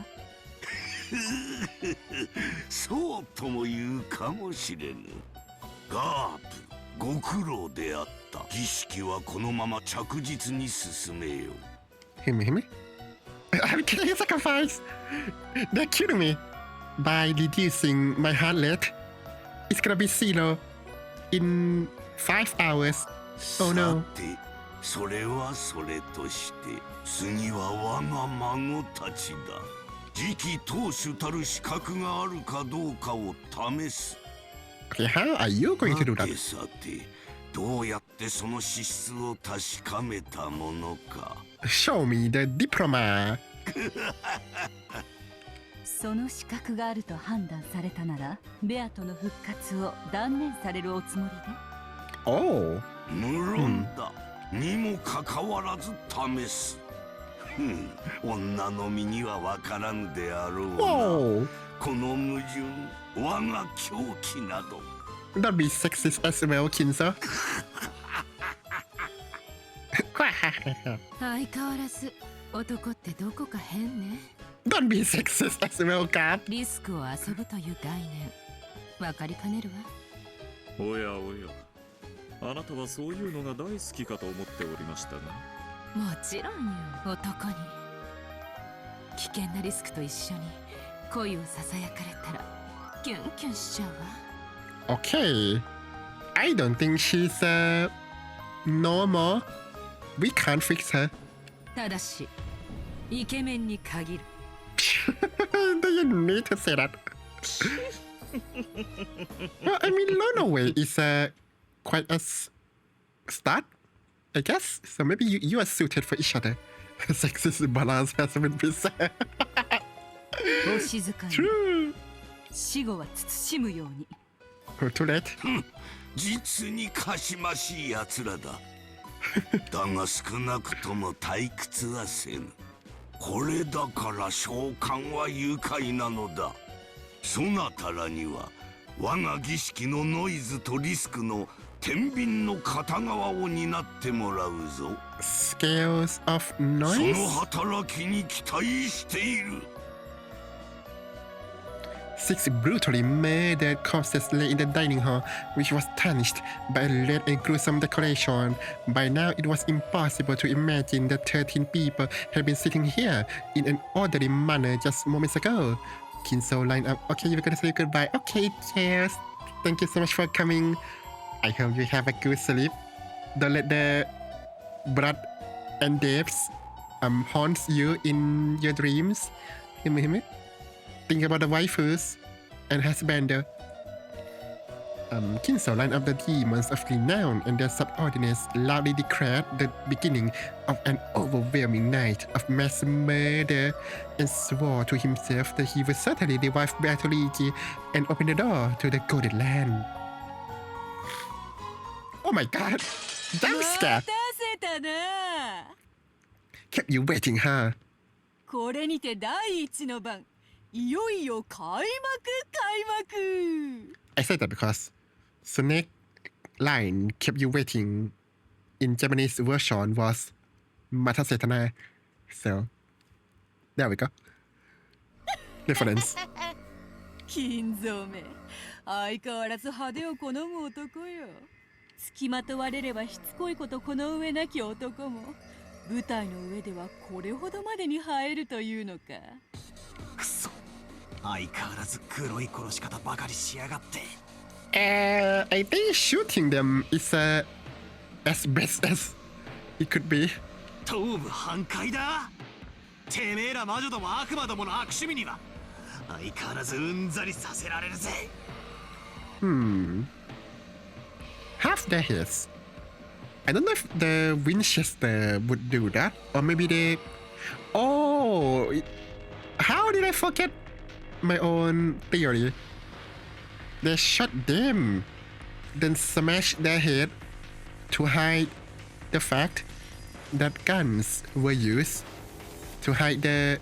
そうとも言うかもしれぬ。ガープ、ご苦労であった。儀式はこのまま着実に進めよう。Him. I'm killing a sacrifice. They're killing me by reducing my heart rate. It's gonna be 0 in 5 hours. Oh no. さて、それはそれとして、次は我が孫たちだ。次期当主たる資格があるかどうかを試す。Okay, how are you going to do that? さて、どうやってその資質を確かめたものか。Show me the diploma. その資格があると判断されたなら、ベアとの復活を断念されるおつもりで。Oh. 無論だ。にもかかわらず試す。女の身にはわからぬであろうな。この矛盾、我が狂気など。Don't be sexist as well, Kinzo. 相変わらず男ってどこか変ね。 Don't be sexist as well, Cap. リスクを遊ぶという概念、わかりかねるわ。おやおや、あなたはそういうのが大好きかと思っておりましたが。もちろんよ、男に危険なリスクと一緒に恋をささやかれたらキュンキュンしちゃうわ。 Okay. I don't think she's normal. We can't fix her. ただしイケメンに限る。Do you need to say that? Well, I mean, Runaway is quite a start, I guess. So maybe you are suited for each other. Sexist balance has been preserved. お静かに True. 死後は慎むように Too late. 実にかしましい奴らだ。だが少なくとも退屈はせぬ。これだから召喚は愉快なのだ。そなたらには我が儀式のノイズとリスクの天秤の片側を担ってもらうぞ。 Scales of そ noise. の働きに期待している。 6 brutally murdered corpses lay in the dining hall, which was tarnished by a red and gruesome decoration. By now, it was impossible to imagine that 13 people had been sitting here in an orderly manner just moments ago. Kinzo lined up. Okay, you're gonna say goodbye. Okay, cheers. Thank you so much for coming. I hope you have a good sleep. Don't let the blood and depths haunt you in your dreams. Hear me? Think about the waifus and husband. Kinzo lined up the demons of renown and their subordinates loudly declared the beginning of an overwhelming night of mass murder and swore to himself that he would certainly revive Bertolucci and open the door to the Golden Land. Oh my god! Jump scare! 待たせたな Kept you waiting, huh? これにて第一の番いよいよ開幕 I said that because Snake line kept you waiting in Japanese version was Matasetana. So there we go. Reference. 金蔵め相変わらず派手を好む男よ付きまとわれればしつこいことこの上なき男も舞台の上ではこれほどまでに映えるというのかくそ相変わらず黒い殺し方ばかりしやがって I think shooting them is as best as it could be. 頭部半壊だてめえら魔女ども悪魔どもの悪趣味には相変わらずうんざりさせられるぜ Half their heads. I don't know if the Winchester would do that, or maybe they. Oh, how did I forget my own theory? They shot them, then smashed their head to hide the fact that guns were used to hide the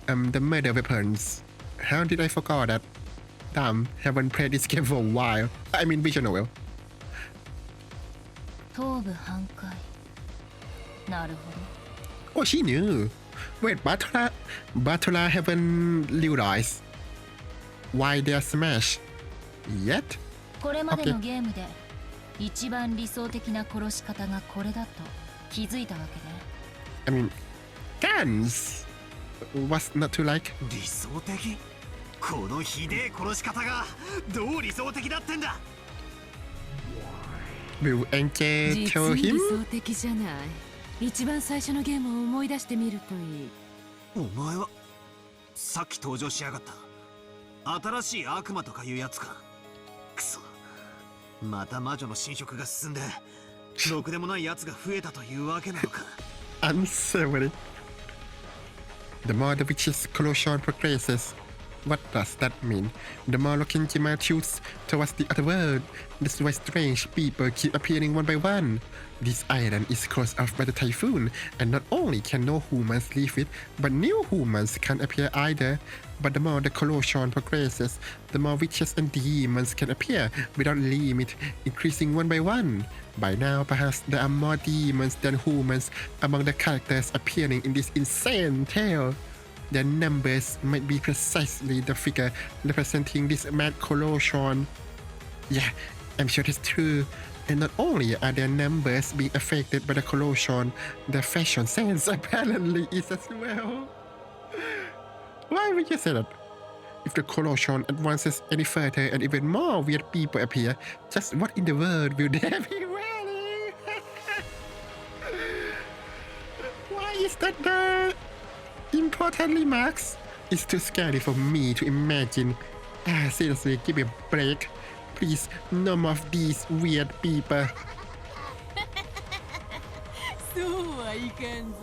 murder weapons. How did I forget that? Damn, haven't played this game for a while. I mean, visual novel. 頭部半壊なるほど Oh, she knew. Wait, Bartola haven't realized why they are smashed yet? これまでのゲームで一番理想的な殺し方がこれだと気づいたわけね I mean, guns was not to like. 理想的このひでえ殺し方がどう理想的だってんだ Will Anke 実 tell に him? 理想的じゃない一番最初のゲームを思い出してみるといいお前はさっき登場しやがった新しい悪魔とかいうやつかくそまた魔女の侵食が進んでろくでもないやつが増えたというわけなのか Unsavory. The more the witch's corrosion progresses, what does that mean? The more Rokkenjima tilts towards the other world. That's why strange people keep appearing one by one. This island is closed off by the typhoon, and not only can no humans leave it, but new humans can't appear either. But the more the corrosion progresses, the more witches and demons can appear without limit, increasing one by one. By now, perhaps there are more demons than humans among the characters appearing in this insane tale. Their numbers might be precisely the figure representing this mad corrosion. Yeah, I'm sure that's true. And not only are their numbers being affected by the corrosion, their fashion sense apparently is as well. Why would you say that? If the corrosion advances any further and even more weird people appear, just what in the world will they be wearing? Why is that the important remarks? It's too scary for me to imagine. Seriously, give me a break. please, no more of these weird people. そうはいかんぞ。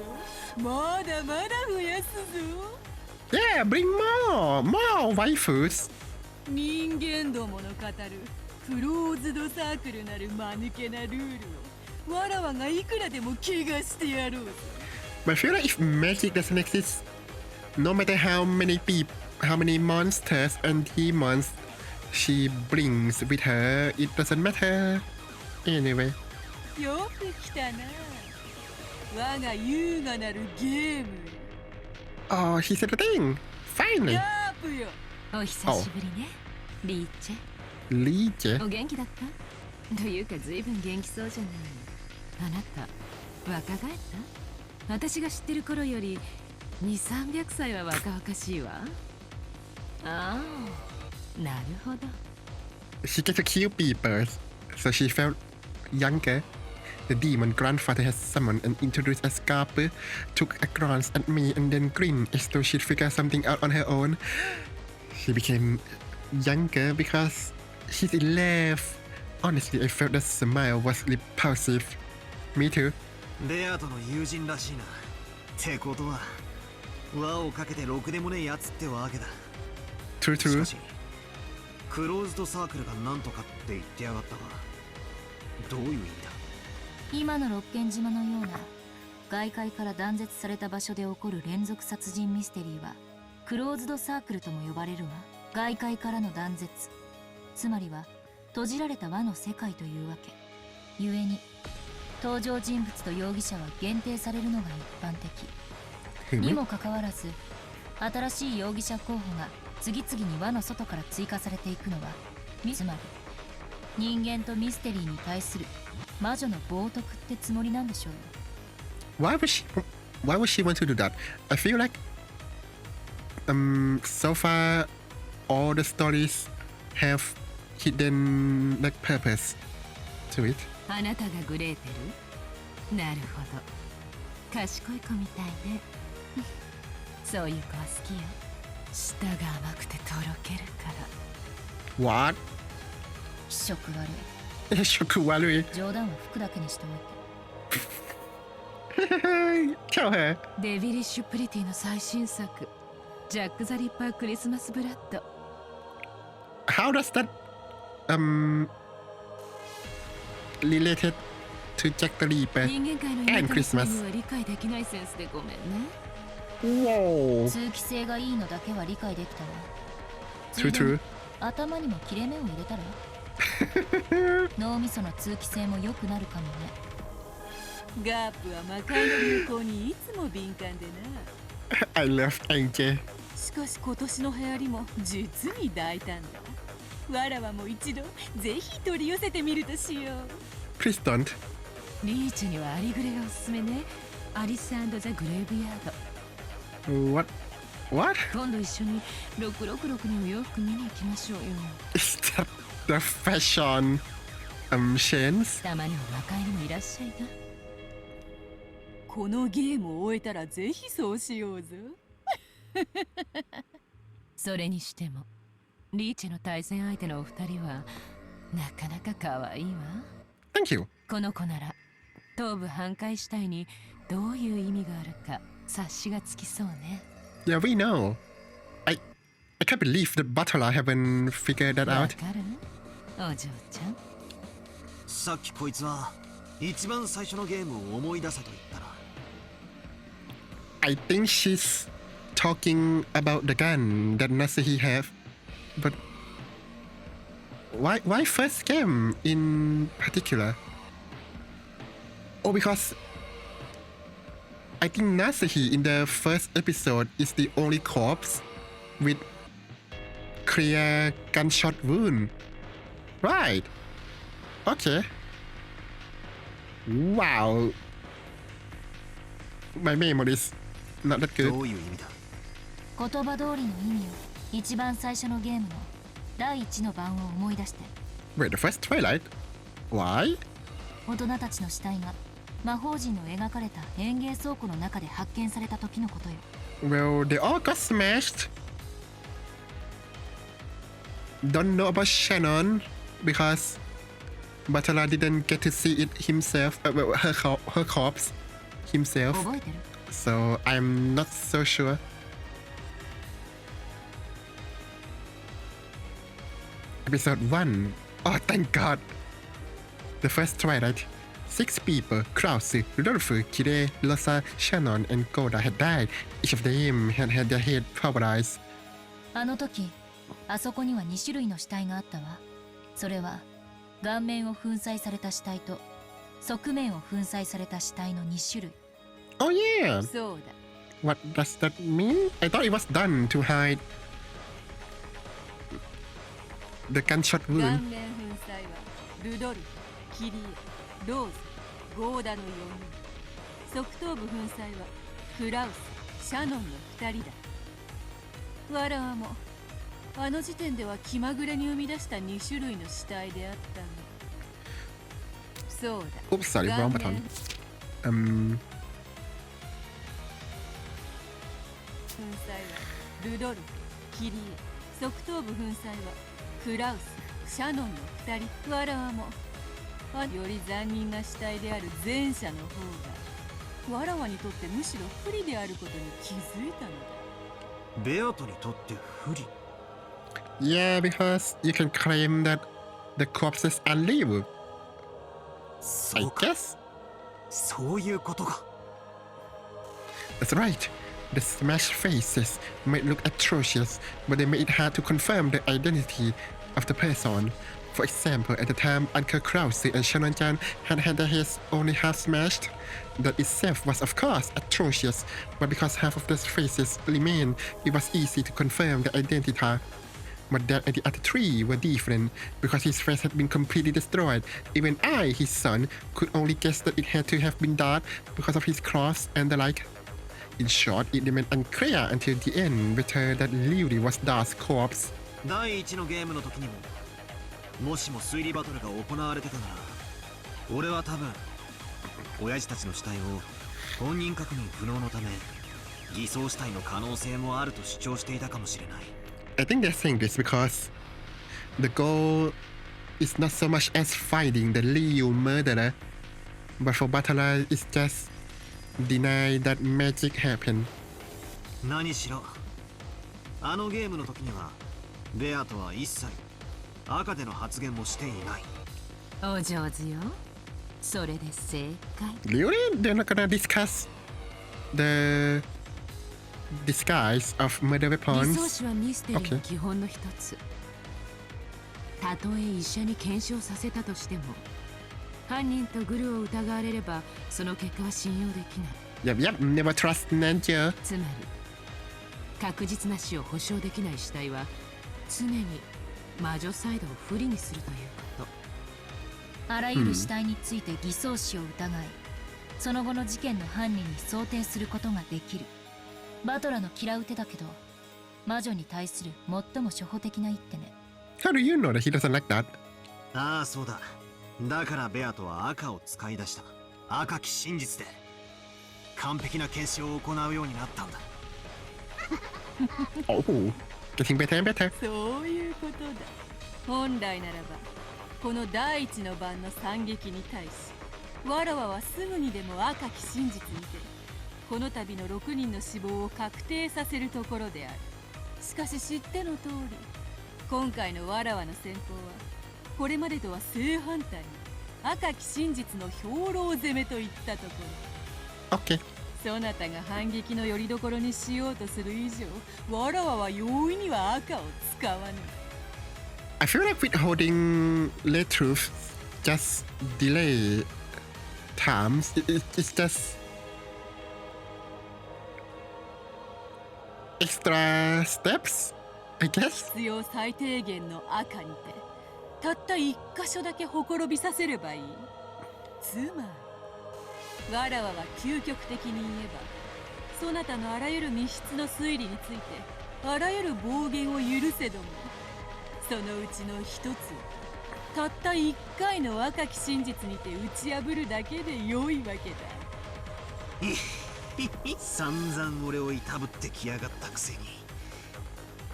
まだまだ増やすぞ。Yeah, bring more waifus. 人間どもの語るクローズドサークルなる間抜けなルールをわらわがいくらでも怪我してやろうぞ。 But I feel like if magic doesn't exist, no matter how many people, how many monsters and demons she brings with her, it doesn't matter. Anyway. よく来たな。我が優雅なるゲーム。 Oh, he said the thing. Finally. ヤープよ。お久しぶりね、リーチェ。リーチェ。お元気だったというか随分元気そうじゃない。あなた若返った？私が知ってる頃より2、300歳は若々しいわ。ああ、なるほど。 She gets to kill people, so she felt younger. The demon grandfather has summoned and introduced a scalper, took a glance at me and then grinned as though she'd figure something out on her own. She became younger because she's in love. Honestly, I felt the smile was repulsive. Me too. レアとの友人らしいな。ってことは輪をかけてろくでもねえやつってわけだ。 True, true. しかしクローズドサークルがなんとかって言ってやがったが、どういう意味だ？今の六軒島のような外界から断絶された場所で起こる連続殺人ミステリーはクローズドサークルとも呼ばれるわ。外界からの断絶、つまりは閉じられた輪の世界というわけ。故に登場人物と容疑者は限定されるのが一般的にもかかわらず、新しい容疑者候補が次々に輪の外から追加されていくのは、つまり人間とミステリーに対する魔女の冒涜ってつもりなんでしょうよ。 Why would she want to do that? I feel like so far all the stories have hidden like purpose to it. あなたがグレーテル？なるほど。賢い子みたいね。そういう子は好きよ。舌が甘くてとろけるから。What? 気色悪い。気色悪い。冗談は服だけにしておいて。Tell her. デビリッシュプリティの最新作、ジャック・ザ・リッパー・クリスマス・ブラッド。How does that related to Jack the Ripper 人間界の and Christmas? には理解できないセンスでごめんね。Whoa. 通気性がいいのだけは理解できたわ。 True, true. 頭にも切れ目を入れたら脳みその通気性も良くなるかもね。ガープは魔界の流行にいつも敏感でな。I love Angel. しかし今年の流行りも実に大胆だ。わらわも一度ぜひ取り寄せてみるとしよう。 Please don't. リーチにはアリグレがおすすめね。アリス&ザ・グレーブヤード。 What? What? 今度一緒に666のお洋服見に行きましょうよ。 Is that the fashion chains? たまには魔界にもいらっしゃいな。このゲームを終えたらぜひそうしようぞ。それにしてもリーチの対戦相手のお二人はなかなか可愛いわ。 Thank you. この子なら頭部半壊死体にどういう意味があるか察しがつきそうね。 Yeah, we know. I can't believe the Butler haven't figured that わ out. かる？お嬢ちゃん。さっきこいつは一番最初のゲームを思い出せと言ったら。 I think she's talking about the gun that Nasuhi have, but why first game in particular? Oh, because I think Nasuhi in the first episode is the only corpse with clear gunshot wound. Right. Okay. Wow. My memory is not that good. どういう意味だ？言葉通りの意味を一番最初のゲームの第一の番を思い出して。 Wait, the first Twilight? Why? 大人たちの死体が魔法陣の描かれた園芸倉庫の中で発見された時のことよ。 Well, they all got smashed. Don't know about Shannon, because Batala didn't get to see it himself, her corpse himself. So I'm not so sure. Episode 1. Oh, thank God. The first twilight. 6 people, Krause, Rudolph, Kire, Losa, Shannon, and Goda had died. Each of them had had their head pulverized. あの時、あそこには2種類の死体があったわ。それは顔面を粉砕された死体と側面を粉砕された死体の2種類。Oh yeah. そうだ。What does that mean? I thought it was done to hide the gunshot 顔 wound. 面粉砕はルドルフ、キリエ、ローズ、ゴーダの4人。側頭部粉砕はクラウス、シャノンの2人だ。わらわもあの時点では気まぐれに生み出した2種類の死体であったが。そうだ。 Oops, sorry, wrong button. 粉砕はルドルフ、キリエ、側頭部粉砕はクラウス、シャノンの2人。わらわもより残忍な死体である前者の方がわらわにとってむしろ不利であることに気づいたのだ。ベアトにとって不利。 Yeah, because you can claim that the corpses are live. I guess. そういうことか。 That's right. The smashed faces might look atrocious, but they made it hard to confirm the identity of the person. For example, at the time Uncle Krause and Shannon-chan had had their heads only half smashed, that itself was of course atrocious, but because half of the faces remained, it was easy to confirm the identity. But that and the other 3 were different, because his face had been completely destroyed. Even I, his son, could only guess that it had to have been dark because of his cross and the like. In short, it remained unclear until the end whether that really was Dar's corpse. 第1のゲームの時にももしも推理バトルが行われてたなら俺は多分親父たちの死体を本人確認不能のため偽装死体の可能性もあると主張していたかもしれない。 I think they're saying this because the goal is not so much as finding the real murderer, but for Batala it's just deny that magic happened. 何しろあのゲームの時にはベアとは一切赤での発言もしていない。お上手よ。それで正解。 Really? They're not gonna discuss the disguise of murder 偽 weapons? 装師はミステリーの基本の一つ。たとえ医者に検証させたとしても犯人とグルを疑われればその結果は信用できない。 Yep, never trust Ninja. つまり確実な死を保証できない死体は常に魔女サイドを不利にするということ。あらゆる死体について偽装死を疑い、その後の事件の犯人に想定することができる。バトラの嫌う手だけど魔女に対する最も初歩的な一手ね。 How do you know that he doesn't like that? ああそうだ。だからベアとは赤を使い出した。赤き真実で完璧な検証を行うようになったんだ。Oh, getting better and better. そういうことだ。本来ならばこの第一の番の惨劇に対しわらわはすぐにでも赤き真実にてこの度の6人の死亡を確定させるところである。しかし知っての通り今回のわらわの戦法はこれまでとは正反対に赤き真実の兵糧攻めといったところ。 Okay. そなたが反撃の拠り所にしようとする以上わらわは容易には赤を使わぬ。 I feel like withholding late truth just delay times. It's just extra steps, I guess. 必要最低限の赤にてたった一箇所だけほころびさせればいい。つまりわらわは究極的に言えばそなたのあらゆる密室の推理についてあらゆる暴言を許せどもそのうちの一つをたった一回の赤き真実にて打ち破るだけで良いわけだ。散々俺をいたぶってきやがったくせに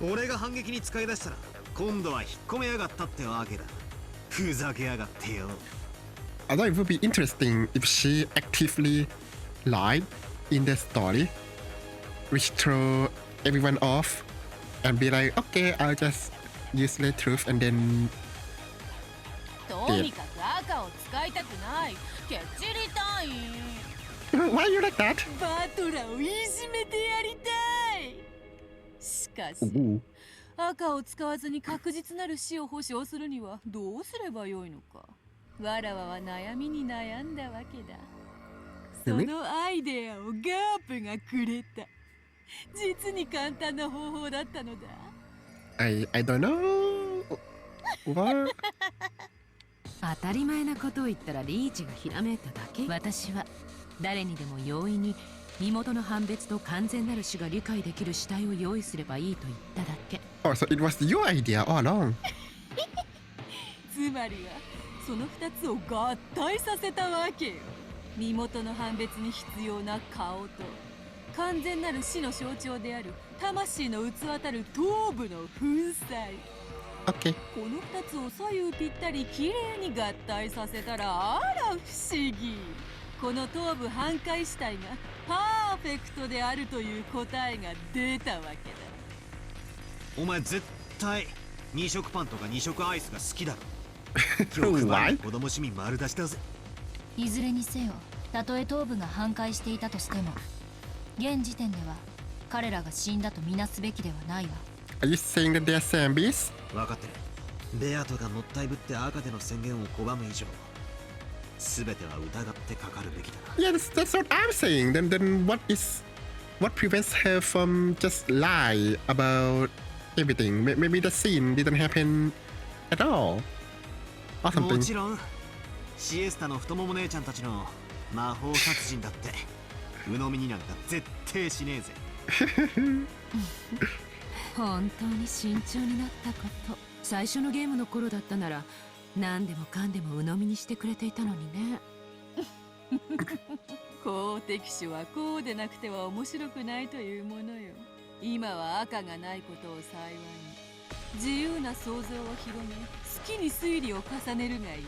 俺が反撃に使い出したら今度は引っ込めやがったってわけだ。ふざけやがってよ。 Although it would be interesting if she actively lied in the story, which throw everyone off and be like, okay, I'll just use the truth and then とにかく赤を使いたくない。けっちりたい。Why you like that? バトラをいじめてやりたい。しかし、赤を使わずに確実なる死を保証するにはどうすればよいのか。わらわは悩みに悩んだわけだ。そのアイデアをガープがくれた。実に簡単な方法だったのだ。I don't know. What? 当たり前なことを言ったらリーチがひらめいただけ。私は誰にでも容易に身元の判別と完全なる死が理解できる死体を用意すればいいと言っただけ。Oh, so it was your idea all along. つまりはその2つを合体させたわけよ。身元の判別に必要な顔と完全なる死の象徴である魂の器たる頭部の粉砕。Okay. この2つを左右ぴったりきれいに合体させたらあら不思議。この頭部半壊死体がパーフェクトであるという答えが出たわけだ。お前絶対2色パンとか2色アイスが好きだろ。今日配る子供市民丸出しだぜ。いずれにせよ、たとえ頭部が半壊していたとしても、現時点では彼らが死んだとみなすべきではないわ。Are you saying that they're zombies? 分かってる。ベアトがもったいぶって赤での宣言を拒む以上、全ては疑ってかかるべきだな。Yeah, that's what I'm saying. Then what prevents her from just lie about everything? Maybe the scene didn't happen at all, or も something. ちろんシエスタの太もも姉ちゃんたちの魔法殺人だって鵜呑みになんか絶対しねえぜ。本当に慎重になったこと。最初のゲームの頃だったなら何でもかんでも鵜呑みにしてくれていたのにね。公的種はこうでなくては面白くないというものよ。今は赤がないことを幸いに自由な想像を広げ好きに推理を重ねるがいい。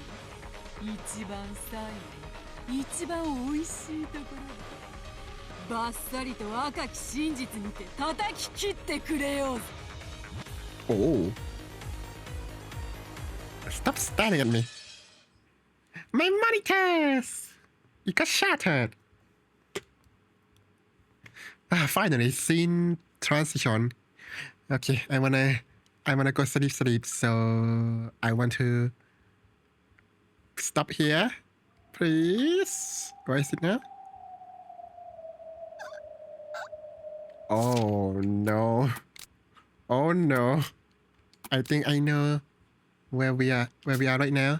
一番最後一番おいしいところだ。バッサリと赤き真実にて叩き切ってくれようぜ。 Oh. Stop staring at me. My monitors! It got shattered. Finally, scene transition. Okay, I wanna go sleep. So I want to stop here, please. Where is it now? Oh no. Oh no. I think I know where we are right now.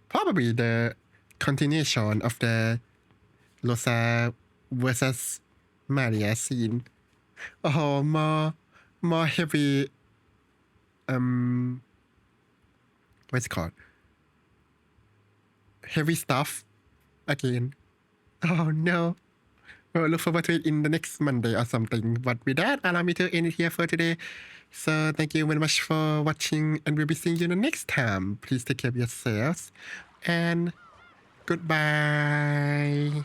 Probably the continuation of the Rosa versus Maria scene. Oh, more heavy what's it called? Heavy stuff again. Oh no. Well, look forward to it in the next Monday or something. But with that, allow me to end it here for today. So thank you very much for watching, and we'll be seeing you the next time. Please take care of yourselves, and goodbye.